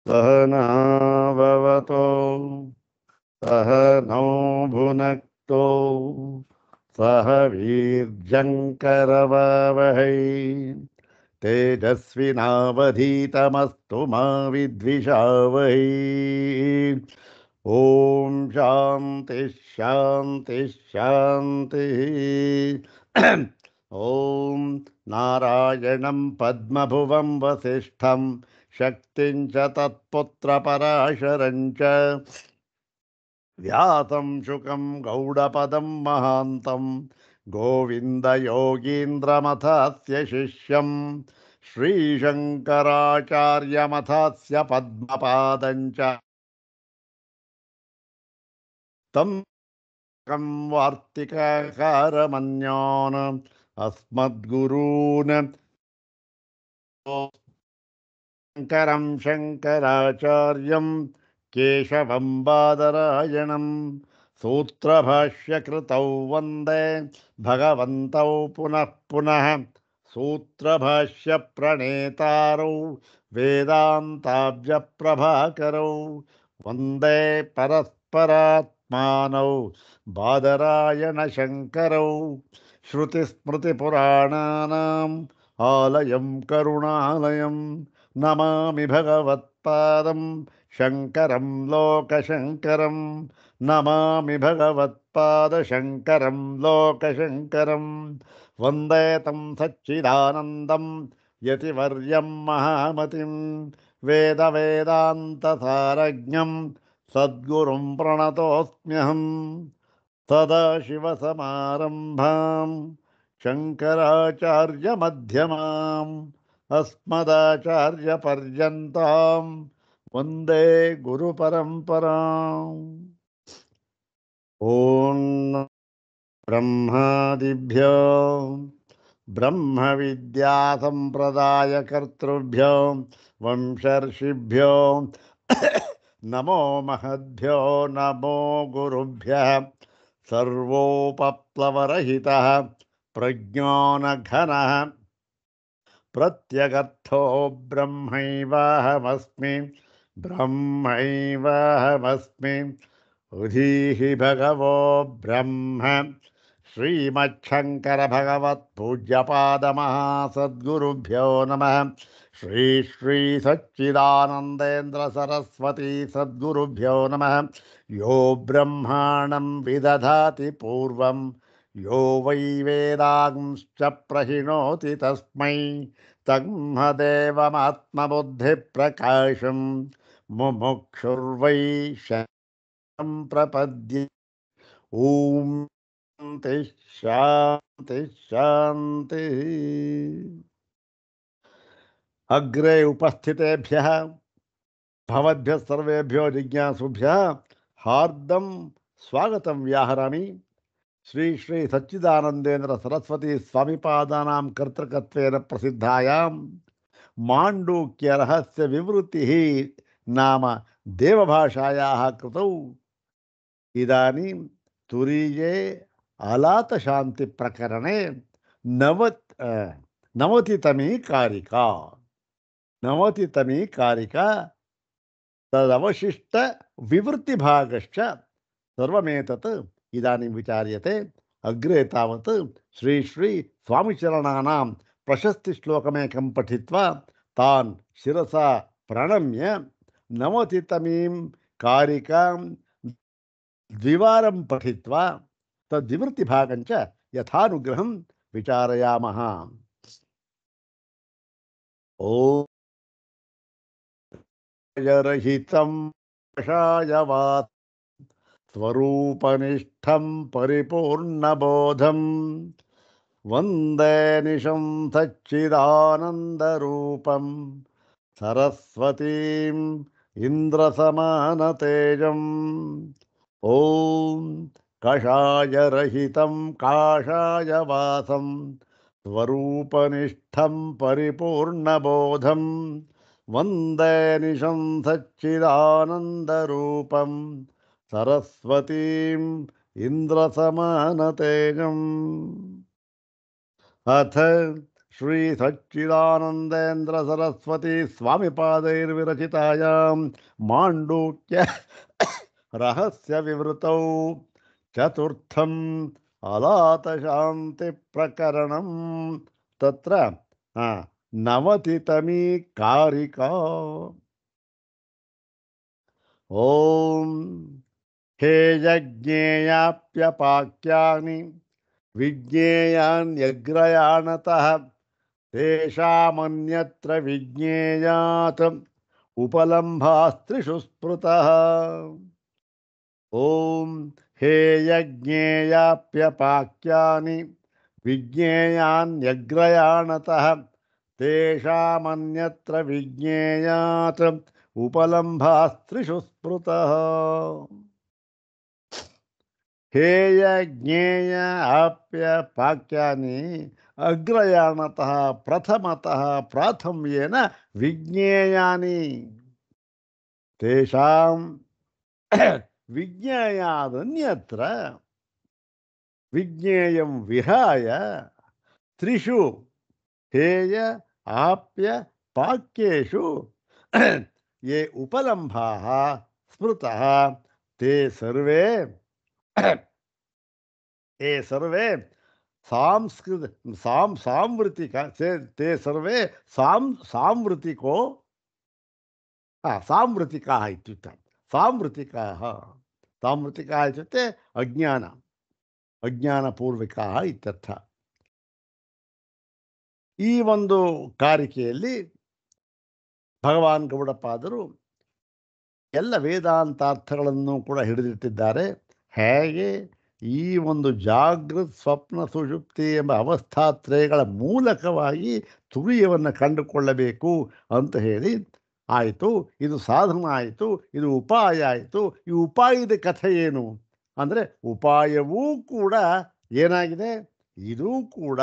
सहनाववतो सहनौ भुनक्तो सह वीर्यङ्करवावहै तेजस्विनावधीतमस्तु मा विद्विषावहै। ओम शांति शांति शांति। ओम नारायणं पद्मभुवं वसिष्ठं शक्तिं च तत्पुत्रपराशरं च व्यासं शुकं गौडपदं महान्तं गोविन्दयोगीन्द्रमथस्य शिष्यं श्रीशङ्कराचार्यमथस्य पद्मपादं च तं वार्तिककारमन्यान् अस्मद्गुरून् शङ्करं शङ्कराचार्यं केशवं बादरायणं सूत्रभाष्यकृतौ वन्दे भगवन्तौ पुनः पुनः सूत्रभाष्यप्रणेतारौ वेदान्ताब्जप्रभाकरौ वन्दे परस्परात्मानौ बादरायणशङ्करौ श्रुतिस्मृतिपुराणानाम् आलयं करुणालयं नमामि भगवत्पादं शङ्करं लोकशङ्करं नमामि भगवत्पादशङ्करं लोकशङ्करं वन्दे तं सच्चिदानन्दं यतिवर्यं महामतिं वेदवेदान्तसारज्ञं सद्गुरुं प्रणतोऽस्म्यहं सदाशिवसमारम्भां शङ्कराचार्यमध्यमाम् अस्मदाचार्यपर्यन्तां वन्दे गुरुपरम्पराम्। ॐ ब्रह्मादिभ्यो ब्रह्मविद्यासम्प्रदायकर्तृभ्यो वंशर्षिभ्यो नमो महद्भ्यो नमो गुरुभ्यः सर्वोपप्लवरहितः प्रज्ञानघनः प्रत्यगर्थो ब्रह्मैवाहमस्मि ब्रह्मैवाहमस्मि उधीहि भगवो ब्रह्म श्रीमच्छङ्कर भगवत्पूज्यपादमहासद्गुरुभ्यो नमः। श्री श्री सच्चिदानन्देन्द्र सरस्वती सद्गुरुभ्यो नमः। यो ब्रह्माणं विदधाति पूर्वं यो वै वेदांश्च प्रहिणोति तस्मै तन्मदेवमात्मबुद्धिप्रकाशं मुमुक्षुर्वै शरणं प्रपद्ये। ॐ शान्ति शान्ति शान्ति। अग्रे उपस्थितेभ्यः भवद्भ्यः सर्वेभ्यो जिज्ञासुभ्यः हार्दं स्वागतं व्याहरामि। श्री श्री सच्चिदानंदेन्द्र सरस्वती स्वामिपादानां कर्तृकत्वेन प्रसिद्धायां माण्डूक्य रहस्य विवृतिः नाम देवभाषायाः कृतौ इदानीं तुरीये अलातशान्ति प्रकरणे नवतितमी कारिका तदवशिष्ट विवृत्तिभागश्च सर्वमेतत् इदानीं विचार्यते। अग्रे तावत् श्री श्री स्वामिचरणानां प्रशस्तिश्लोकमेकं पठित्वा तान् शिरसा प्रणम्य नवतितमीं कारिकां द्विवारं पठित्वा तद्विवृत्तिभागञ्च यथानुग्रहं विचारयामः। ॐ रहितं कषायवात् स्वरूपनिष्ठं परिपूर्णबोधं वन्दे निशं सच्चिदानन्दरूपं सरस्वतीम् इन्द्रसमानतेजम्। ॐ कषायरहितं काषायवासं स्वरूपनिष्ठं परिपूर्णबोधं वन्दे निशं सच्चिदानन्दरूपं सरस्वतीम् इन्द्रसमानतेजम्। अथ ಶ್ರೀ ಸಚ್ಚಿದಾನಂದೇಂದ್ರ ಸರಸ್ವತಿ ಸ್ವಾಮಿಪಾದೈರ್ವಿರಚಿತಾಯಾಂ ಮಾಂಡೂಕ್ಯ ರಹಸ್ಯ ವಿವೃತೌ ಚತುರ್ಥಂ ಅಲಾತಶಾಂತಿ ಪ್ರಕರಣಂ ತತ್ರ ನವತಿತಮೀ ಕಾರಿಕಾ. ಓಂ ಹೇ ಯಜ್ಞೇಯಾಪ್ಯಪಾಕ್ಯಾನಿ ವಿಜ್ಞೇಯಾನ್ಯಗ್ರಯಾಣತಃ ತೇಷಾಮನ್ಯತ್ರ ವಿಜ್ಞೇಯಾತ್ ಉಪಲಂಭಾಸ್ತ್ರಿಷು ಸ್ಮೃತಃ. ಓಂ ಹೇ ಯಜ್ಞೇಯಾಪ್ಯಪಾಕ್ಯಾನಿ ವಿಜ್ಞೇಯಾನ್ಯಗ್ರಯಾಣತಃ ತೇಷಾಮನ್ಯತ್ರ ವಿಜ್ಞೇಯಾತ್ ಉಪಲಂಭಾಸ್ತ್ರಿಷು ಸ್ಮೃತಃ. ಹೇಯ ಜ್ಞೇಯ ಆಪ್ಯ ಪಾಕ್ಯಾನಿ ಅಗ್ರಯಾಣತಃ ಪ್ರಥಮತಃ ಪ್ರಾಥಮ್ಯೇನ ವಿಜ್ಞೇಯಾನಿ ತೇಷಾಂ ವಿಜ್ಞೇಯಾದನ್ಯತ್ರ ವಿಜ್ಞೇಯಂ ವಿಹಾಯ ತ್ರಿಷು ಹೇಯ ಆಪ್ಯ ಪಾಕ್ಯೇಷು ಯೇ ಉಪಲಂಭಾಃ ಸ್ಮೃತಃ ತೇ ಸರ್ವೇ ಸಾಂವೃತಿಕ ತೇ ಸರ್ವೇ ಸಾಂವೃತಿಕೋ ಸಾಂವೃತಿಕಾಃ ಇತ್ಯುಕ್ತಂ. ಸಾಂವೃತಿಕಾಃ ಇತ್ಯುಕ್ತೆ ಅಜ್ಞಾನಪೂರ್ವಿಕಾಃ ಇತ್ಯರ್ಥ. ಈ ಒಂದು ಕಾರಿಕೆಯಲ್ಲಿ ಭಗವಾನ್ ಗೌಡಪಾದರು ಎಲ್ಲ ವೇದಾಂತಾರ್ಥಗಳನ್ನು ಕೂಡ ಹಿಡಿದಿಟ್ಟಿದ್ದಾರೆ. ಹೇಗೆ ಈ ಒಂದು ಜಾಗೃತ್ ಸ್ವಪ್ನ ಸುಷುಪ್ತಿ ಎಂಬ ಅವಸ್ಥಾತ್ರಯಗಳ ಮೂಲಕವಾಗಿ ತುರಿಯವನ್ನು ಕಂಡುಕೊಳ್ಳಬೇಕು ಅಂತ ಹೇಳಿ ಆಯಿತು. ಇದು ಸಾಧನ ಆಯಿತು, ಇದು ಉಪಾಯ ಆಯಿತು. ಈ ಉಪಾಯದ ಕಥೆ ಏನು ಅಂದರೆ ಉಪಾಯವೂ ಕೂಡ ಏನಾಗಿದೆ, ಇದೂ ಕೂಡ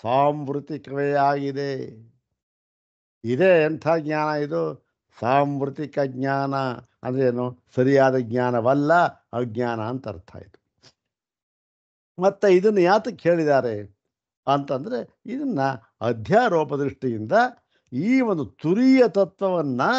ಸಾಂವೃತಿಕವೇ ಆಗಿದೆ. ಇದೇ ಎಂಥ ಜ್ಞಾನ ಇದು? ಸಾಂವೃತಿಕ ಜ್ಞಾನ ಅಂದ್ರೇನು? ಸರಿಯಾದ ಜ್ಞಾನವಲ್ಲ, ಅಜ್ಞಾನ ಅಂತ ಅರ್ಥ ಆಯಿತು. ಮತ್ತು ಇದನ್ನು ಯಾತಕ್ಕೆ ಹೇಳಿದ್ದಾರೆ ಅಂತಂದರೆ ಇದನ್ನು ಅಧ್ಯಾರೋಪ ದೃಷ್ಟಿಯಿಂದ ಈ ಒಂದು ತುರಿಯ ತತ್ವವನ್ನು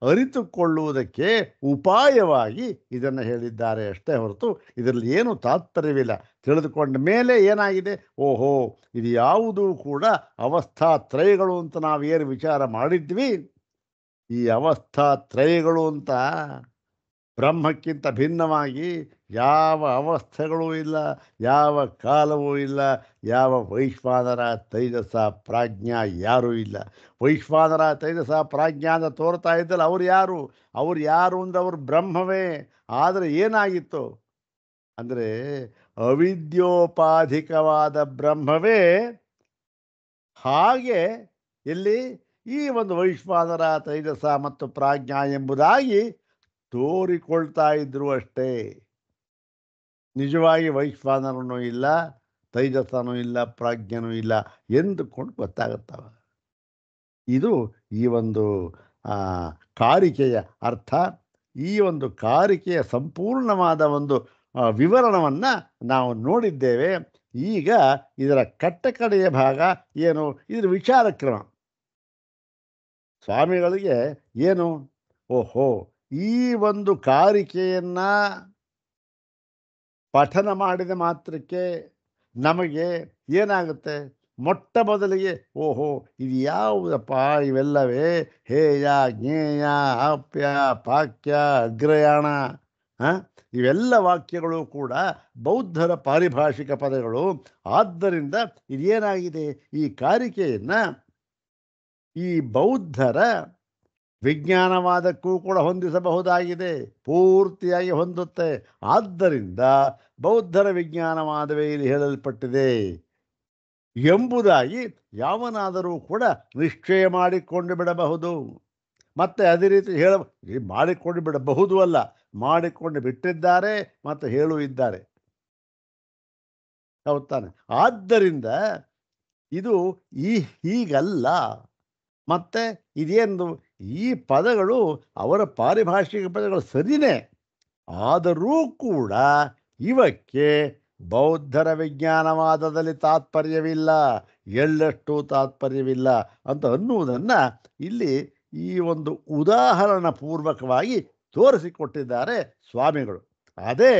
ಅರಿತುಕೊಳ್ಳುವುದಕ್ಕೆ ಉಪಾಯವಾಗಿ ಇದನ್ನು ಹೇಳಿದ್ದಾರೆ ಅಷ್ಟೇ ಹೊರತು ಇದರಲ್ಲಿ ಏನು ತಾತ್ಪರ್ಯವಿಲ್ಲ. ತಿಳಿದುಕೊಂಡ ಮೇಲೆ ಏನಾಗಿದೆ, ಓಹೋ ಇದು ಯಾವುದೂ ಕೂಡ ಅವಸ್ಥಾತ್ರಯಗಳು ಅಂತ ನಾವೇನು ವಿಚಾರ ಮಾಡಿದ್ವಿ, ಈ ಅವಸ್ಥಾತ್ರಯಗಳು ಅಂತ ಬ್ರಹ್ಮಕ್ಕಿಂತ ಭಿನ್ನವಾಗಿ ಯಾವ ಅವಸ್ಥೆಗಳೂ ಇಲ್ಲ, ಯಾವ ಕಾಲವೂ ಇಲ್ಲ, ಯಾವ ವೈಶ್ವಾನರ ತೈಜಸ ಪ್ರಾಜ್ಞಾ ಯಾರೂ ಇಲ್ಲ. ವೈಶ್ವಾನರ ತೈಜಸ ಪ್ರಾಜ್ಞಾ ಅಂತ ತೋರ್ತಾ ಇದ್ದಲ್ಲ, ಅವ್ರು ಯಾರು ಅಂದರೆ ಅವರು ಬ್ರಹ್ಮವೇ. ಆದರೆ ಏನಾಗಿತ್ತು ಅಂದರೆ ಅವಿದ್ಯೋಪಾಧಿಕವಾದ ಬ್ರಹ್ಮವೇ ಹಾಗೆ ಇಲ್ಲಿ ಈ ಒಂದು ವೈಶ್ವಾನರ ತೈಜಸ ಮತ್ತು ಪ್ರಾಜ್ಞಾ ಎಂಬುದಾಗಿ ತೋರಿಕೊಳ್ತಾ ಇದ್ರು ಅಷ್ಟೇ. ನಿಜವಾಗಿ ವೈಶ್ವಾನರನೂ ಇಲ್ಲ, ತೈಜಸನೂ ಇಲ್ಲ, ಪ್ರಾಜ್ಞನೂ ಇಲ್ಲ ಎಂದುಕೊಂಡು ಗೊತ್ತಾಗುತ್ತವ. ಇದು ಈ ಒಂದು ಕಾರಿಕೆಯ ಅರ್ಥ. ಈ ಒಂದು ಕಾರಿಕೆಯ ಸಂಪೂರ್ಣವಾದ ಒಂದು ವಿವರಣವನ್ನು ನಾವು ನೋಡಿದ್ದೇವೆ. ಈಗ ಇದರ ಕಟ್ಟಕಡೆಯ ಭಾಗ ಏನು, ಇದರ ವಿಚಾರ ಕ್ರಮ. ಸ್ವಾಮಿಗಳಿಗೆ ಏನು, ಓಹೋ ಈ ಒಂದು ಕಾರಿಕೆಯನ್ನು ಪಠನ ಮಾಡಿದ ಮಾತ್ರಕ್ಕೆ ನಮಗೆ ಏನಾಗುತ್ತೆ, ಮೊಟ್ಟ ಮೊದಲಿಗೆ ಓಹೋ ಇದು ಯಾವುದಪ್ಪ, ಇವೆಲ್ಲವೇ ಹೇಯ ಜ್ಞೇಯ ಆಪ್ಯ ಪಾಕ್ಯ ಅಗ್ರಯಾಣ, ಇವೆಲ್ಲ ವಾಕ್ಯಗಳು ಕೂಡ ಬೌದ್ಧರ ಪಾರಿಭಾಷಿಕ ಪದಗಳು. ಆದ್ದರಿಂದ ಇದೇನಾಗಿದೆ, ಈ ಕಾರಿಕೆಯನ್ನು ಈ ಬೌದ್ಧರ ವಿಜ್ಞಾನವಾದಕ್ಕೂ ಕೂಡ ಹೊಂದಿಸಬಹುದಾಗಿದೆ, ಪೂರ್ತಿಯಾಗಿ ಹೊಂದುತ್ತೆ. ಆದ್ದರಿಂದ ಬೌದ್ಧರ ವಿಜ್ಞಾನವಾದವೇ ಇಲ್ಲಿ ಹೇಳಲ್ಪಟ್ಟಿದೆ ಎಂಬುದಾಗಿ ಯಾವನಾದರೂ ಕೂಡ ನಿಶ್ಚಯ ಮಾಡಿಕೊಂಡು ಬಿಡಬಹುದು. ಮತ್ತು ಅದೇ ರೀತಿ ಮಾಡಿಕೊಂಡು ಬಿಡಬಹುದು ಅಲ್ಲ, ಮಾಡಿಕೊಂಡು ಬಿಟ್ಟಿದ್ದಾರೆ ಮತ್ತು ಹೇಳುತ್ತಿದ್ದಾರೆ. ಹೌದು ತಾನೆ? ಆದ್ದರಿಂದ ಇದು ಹೀಗಲ್ಲ. ಮತ್ತು ಇದೇನು, ಈ ಪದಗಳು ಅವರ ಪಾರಿಭಾಷಿಕ ಪದಗಳು ಸರಿಯೇ, ಆದರೂ ಕೂಡ ಇವಕ್ಕೆ ಬೌದ್ಧರ ವಿಜ್ಞಾನವಾದದಲ್ಲಿ ತಾತ್ಪರ್ಯವಿಲ್ಲ, ಎಳ್ಳಷ್ಟು ತಾತ್ಪರ್ಯವಿಲ್ಲ ಅಂತ ಅನ್ನುವುದನ್ನು ಇಲ್ಲಿ ಈ ಒಂದು ಉದಾಹರಣ ಪೂರ್ವಕವಾಗಿ ತೋರಿಸಿಕೊಟ್ಟಿದ್ದಾರೆ ಸ್ವಾಮಿಗಳು. ಅದೇ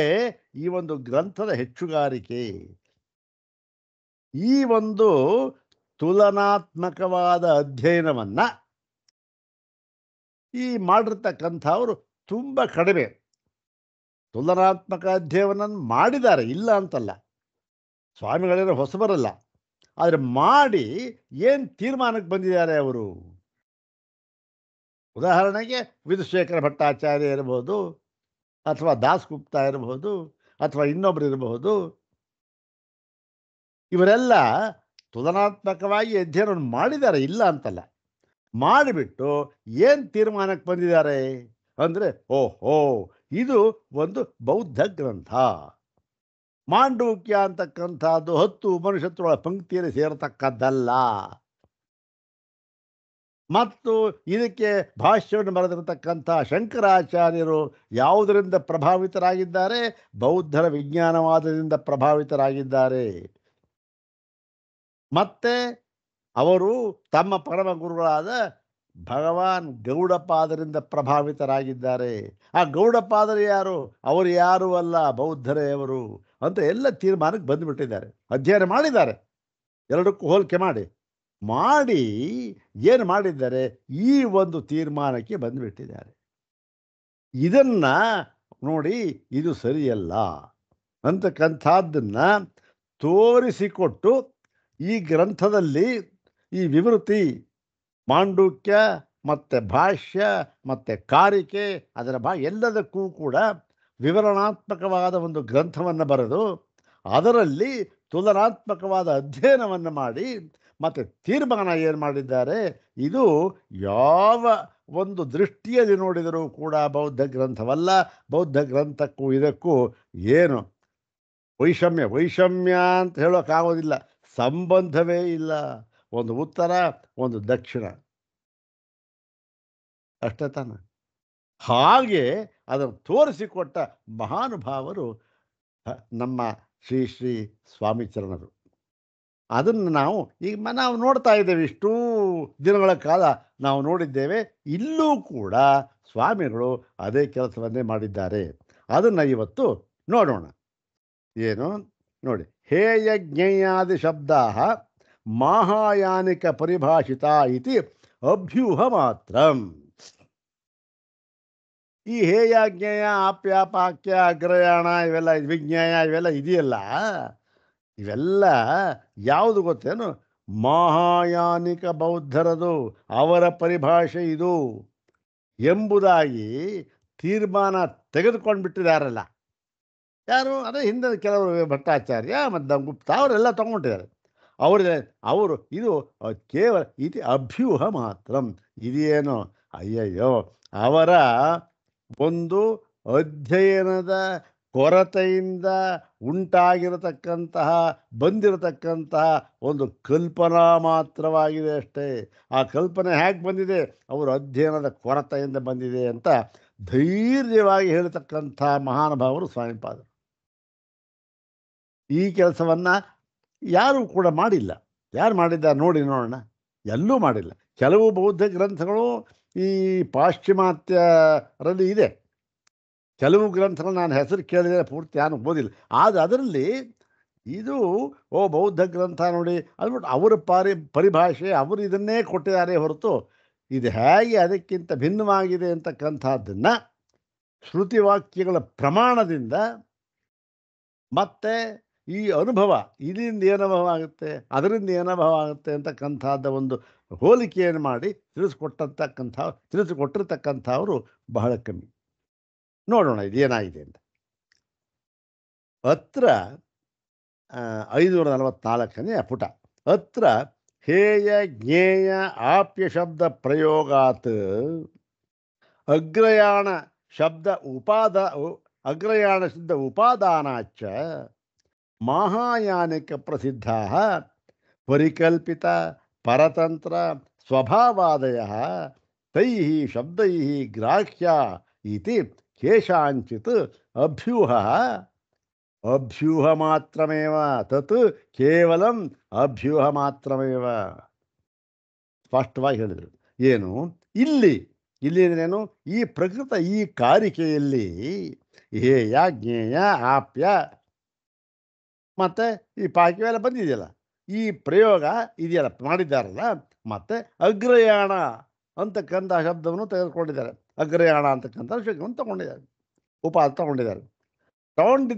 ಈ ಒಂದು ಗ್ರಂಥದ ಹೆಚ್ಚುಗಾರಿಕೆ. ಈ ಒಂದು ತುಲನಾತ್ಮಕವಾದ ಅಧ್ಯಯನವನ್ನು ಈ ಮಾಡಿರ್ತಕ್ಕಂಥವರು ತುಂಬ ಕಡಿಮೆ. ತುಲನಾತ್ಮಕ ಅಧ್ಯಯನವನ್ನು ಮಾಡಿದ್ದಾರೆ, ಇಲ್ಲ ಅಂತಲ್ಲ, ಸ್ವಾಮಿಗಳೇನೋ ಹೊಸಬರಲ್ಲ. ಆದರೆ ಮಾಡಿ ಏನು ತೀರ್ಮಾನಕ್ಕೆ ಬಂದಿದ್ದಾರೆ ಅವರು? ಉದಾಹರಣೆಗೆ ವಿಧುಶೇಖರ ಭಟ್ಟಾಚಾರ್ಯ ಇರಬಹುದು, ಅಥವಾ ದಾಸಗುಪ್ತ ಇರಬಹುದು, ಅಥವಾ ಇನ್ನೊಬ್ಬರು ಇರಬಹುದು. ಇವರೆಲ್ಲ ತುಲನಾತ್ಮಕವಾಗಿ ಅಧ್ಯಯನವನ್ನು ಮಾಡಿದ್ದಾರೆ, ಇಲ್ಲ ಅಂತಲ್ಲ. ಮಾಡಿಬಿಟ್ಟು ಏನು ತೀರ್ಮಾನಕ್ಕೆ ಬಂದಿದ್ದಾರೆ ಅಂದರೆ, ಓಹೋ ಇದು ಒಂದು ಬೌದ್ಧ ಗ್ರಂಥ. ಮಾಂಡೂಕ್ಯ ಅಂತಕ್ಕಂಥದ್ದು 10 ಉಪನಿಷತ್ತುಗಳ ಪಂಕ್ತಿಯಲ್ಲಿ ಸೇರತಕ್ಕದ್ದಲ್ಲ. ಮತ್ತು ಇದಕ್ಕೆ ಭಾಷ್ಯವನ್ನು ಬರೆದಿರತಕ್ಕಂಥ ಶಂಕರಾಚಾರ್ಯರು ಯಾವುದರಿಂದ ಪ್ರಭಾವಿತರಾಗಿದ್ದಾರೆ? ಬೌದ್ಧರ ವಿಜ್ಞಾನವಾದದಿಂದ ಪ್ರಭಾವಿತರಾಗಿದ್ದಾರೆ. ಮತ್ತೆ ಅವರು ತಮ್ಮ ಪರಮ ಗುರುಗಳಾದ ಭಗವಾನ್ ಗೌಡಪಾದರಿಂದ ಪ್ರಭಾವಿತರಾಗಿದ್ದಾರೆ. ಆ ಗೌಡಪಾದರು ಯಾರು? ಅವರು ಯಾರೂ ಅಲ್ಲ, ಬೌದ್ಧರೇ ಅವರು ಅಂತ ಎಲ್ಲ ತೀರ್ಮಾನಕ್ಕೆ ಬಂದುಬಿಟ್ಟಿದ್ದಾರೆ. ಅಧ್ಯಯನ ಮಾಡಿದ್ದಾರೆ, ಎರಡಕ್ಕೂ ಹೋಲಿಕೆ ಮಾಡಿ ಏನು ಮಾಡಿದ್ದಾರೆ? ಈ ಒಂದು ತೀರ್ಮಾನಕ್ಕೆ ಬಂದುಬಿಟ್ಟಿದ್ದಾರೆ. ಇದನ್ನು ನೋಡಿ, ಇದು ಸರಿಯಲ್ಲ ಅಂತಕ್ಕಂಥದ್ದನ್ನು ತೋರಿಸಿಕೊಟ್ಟು ಈ ಗ್ರಂಥದಲ್ಲಿ ಈ ವಿವೃತಿ, ಮಾಂಡೂಕ್ಯ ಮತ್ತು ಭಾಷ್ಯ ಮತ್ತು ಕಾರಿಕೆ, ಅದರ ಎಲ್ಲದಕ್ಕೂ ಕೂಡ ವಿವರಣಾತ್ಮಕವಾದ ಒಂದು ಗ್ರಂಥವನ್ನು ಬರೆದು ಅದರಲ್ಲಿ ತುಲನಾತ್ಮಕವಾದ ಅಧ್ಯಯನವನ್ನು ಮಾಡಿ ಮತ್ತು ತೀರ್ಮಾನ ಏನು ಮಾಡಿದ್ದಾರೆ? ಇದು ಯಾವ ಒಂದು ದೃಷ್ಟಿಯಲ್ಲಿ ನೋಡಿದರೂ ಕೂಡ ಬೌದ್ಧ ಗ್ರಂಥವಲ್ಲ. ಬೌದ್ಧ ಗ್ರಂಥಕ್ಕೂ ಇದಕ್ಕೂ ಏನು ವೈಷಮ್ಯ ಅಂತ ಹೇಳೋಕ್ಕಾಗೋದಿಲ್ಲ, ಸಂಬಂಧವೇ ಇಲ್ಲ. ಒಂದು ಉತ್ತರ, ಒಂದು ದಕ್ಷಿಣ, ಅಷ್ಟೇ ತಾನೆ. ಹಾಗೆ ಅದನ್ನು ತೋರಿಸಿಕೊಟ್ಟ ಮಹಾನುಭಾವರು ನಮ್ಮ ಶ್ರೀ ಶ್ರೀ ಸ್ವಾಮಿ ಚರಣರು. ಅದನ್ನು ನಾವು ನೋಡ್ತಾ ಇದ್ದೇವೆ. ಇಷ್ಟೂ ದಿನಗಳ ಕಾಲ ನಾವು ನೋಡಿದ್ದೇವೆ. ಇಲ್ಲೂ ಕೂಡ ಸ್ವಾಮಿಗಳು ಅದೇ ಕೆಲಸವನ್ನೇ ಮಾಡಿದ್ದಾರೆ. ಅದನ್ನು ಇವತ್ತು ನೋಡೋಣ. ಏನು ನೋಡಿ, ಹೇಯ ಜ್ಞೇಯಾದಿ ಶಬ್ದಾ ಮಾಹಾಯಾನಿಕ ಪರಿಭಾಷಿತ ಇತಿ ಅಭ್ಯೂಹ ಮಾತ್ರಂ. ಈ ಹೇಯ ಜ್ಞೇಯ ಆಪ್ಯ ಪಾಕ್ಯ ಅಗ್ರಯಾಣ ಇವೆಲ್ಲ ವಿಜ್ಞೇಯ ಇವೆಲ್ಲ ಇದೆಯಲ್ಲ, ಇವೆಲ್ಲ ಯಾವುದು ಗೊತ್ತೇನು? ಮಹಾಯಾನಿಕ ಬೌದ್ಧರದು, ಅವರ ಪರಿಭಾಷೆ ಇದು ಎಂಬುದಾಗಿ ತೀರ್ಮಾನ ತೆಗೆದುಕೊಂಡು ಬಿಟ್ಟಿದ್ದಾರಲ್ಲ. ಯಾರು? ಅದೇ ಹಿಂದೆ ಕೆಲವರು ಭಟ್ಟಾಚಾರ್ಯ ಮತ್ತು ಗುಪ್ತ ಅವರೆಲ್ಲ ತಗೊಂಡಿದ್ದಾರೆ. ಅವರು ಇದು ಕೇವಲ ಇದು ಅಭ್ಯೂಹ ಮಾತ್ರ. ಇದೇನು ಅಯ್ಯಯ್ಯೋ ಅವರ ಒಂದು ಅಧ್ಯಯನದ ಕೊರತೆಯಿಂದ ಬಂದಿರತಕ್ಕಂತಹ ಒಂದು ಕಲ್ಪನಾ ಮಾತ್ರವಾಗಿದೆ ಅಷ್ಟೇ. ಆ ಕಲ್ಪನೆ ಹೇಗೆ ಬಂದಿದೆ? ಅವರು ಅಧ್ಯಯನದ ಕೊರತೆಯಿಂದ ಬಂದಿದೆ ಅಂತ ಧೈರ್ಯವಾಗಿ ಹೇಳ್ತಕ್ಕಂಥ ಮಹಾನುಭಾವರು ಸ್ವಾಮಿಪಾದರು. ಈ ಕೆಲಸವನ್ನು ಯಾರೂ ಕೂಡ ಮಾಡಿಲ್ಲ. ಯಾರು ಮಾಡಿದ್ದಾರೆ ನೋಡಿ ನೋಡೋಣ? ಎಲ್ಲೂ ಮಾಡಿಲ್ಲ. ಕೆಲವು ಬೌದ್ಧ ಗ್ರಂಥಗಳು ಈ ಪಾಶ್ಚಿಮಾತ್ಯರಲ್ಲಿ ಇದೆ. ಕೆಲವು ಗ್ರಂಥಗಳು ನಾನು ಹೆಸರು ಕೇಳಿದರೆ ಪೂರ್ತಿ ನಾನು ಓದಿಲ್ಲ. ಆದರೆ ಅದರಲ್ಲಿ ಇದು ಬೌದ್ಧ ಗ್ರಂಥ ನೋಡಿ ಅಂದ್ಬಿಟ್ಟು ಅವರ ಪರಿಭಾಷೆ ಅವರು ಇದನ್ನೇ ಕೊಟ್ಟಿದ್ದಾರೆ ಹೊರತು ಇದು ಹೇಗೆ ಅದಕ್ಕಿಂತ ಭಿನ್ನವಾಗಿದೆ ಅಂತಕ್ಕಂಥದ್ದನ್ನು ಶ್ರುತಿವಾಕ್ಯಗಳ ಪ್ರಮಾಣದಿಂದ ಮತ್ತು ಈ ಅನುಭವ, ಇದರಿಂದ ಏನು ಅನುಭವ ಆಗುತ್ತೆ, ಅದರಿಂದ ಏನು ಅನುಭವ ಆಗುತ್ತೆ ಅಂತಕ್ಕಂಥದ್ದು ಒಂದು ಹೋಲಿಕೆಯನ್ನು ಮಾಡಿ ತಿಳಿಸಿಕೊಟ್ಟಿರ್ತಕ್ಕಂಥವರು ಬಹಳ ಕಮ್ಮಿ. ನೋಡೋಣ ಇದೇನಾಗಿದೆ ಅಂತ. ಅತ್ರ 544ನೇ ಪುಟ. ಅತ್ರ ಹೇಯ ಜ್ಞೇಯ ಆಪ್ಯ ಶಬ್ದ ಪ್ರಯೋಗಾತ್ ಅಗ್ರಯಾಣ ಶಬ್ದ ಉಪಾದಾನಾಚ್ಚ ಮಾಹಾಯಾನಿಕ ಪ್ರಸಿದ್ಧ ಪರಿಕಲ್ಪಿತ ಪರತಂತ್ರ ಸ್ವಭಾವಾದಯ ತೈ ಶಬ್ದೈ ಗ್ರಾಹ್ಯ ಇತಿ ಕೇಶಾಂಚಿತ್ ಅಭ್ಯೂಹ ಅಭ್ಯೂಹ ಮಾತ್ರಮೇವ ತತ್ ಕೇವಲಂ ಅಭ್ಯೂಹ ಮಾತ್ರಮೇವ. ಸ್ಪಷ್ಟವಾಗಿ ಹೇಳಿದರು. ಏನು ಇಲ್ಲಿ ಇಲ್ಲಿ ಅಂದ್ರೇನು? ಈ ಪ್ರಕೃತ ಈ ಕಾರಿಕೆಯಲ್ಲಿ ಹೇಯ ಜ್ಞೇಯ ಆಪ್ಯ ಮತ್ತೆ ಈ ಪಾಕ್ಯವೆಲ್ಲ ಬಂದಿದೆಯಲ್ಲ, ಈ ಪ್ರಯೋಗ ಇದೆಯಲ್ಲ ಮಾಡಿದ್ದಾರಲ್ಲ, ಮತ್ತೆ ಅಗ್ರಯಾಣ ಅಂತಕ್ಕಂಥ ಶಬ್ದವನ್ನು ತೆಗೆದುಕೊಂಡಿದ್ದಾರೆ. ಅಗ್ರಯಾಣ ಅಂತಕ್ಕಂಥ ಶಬ್ದವನ್ನು ತಗೊಂಡಿದ್ದಾರೆ, ಉಪಾದ ತಗೊಂಡಿದ್ದಾರೆ. ತಗೊಂಡಿ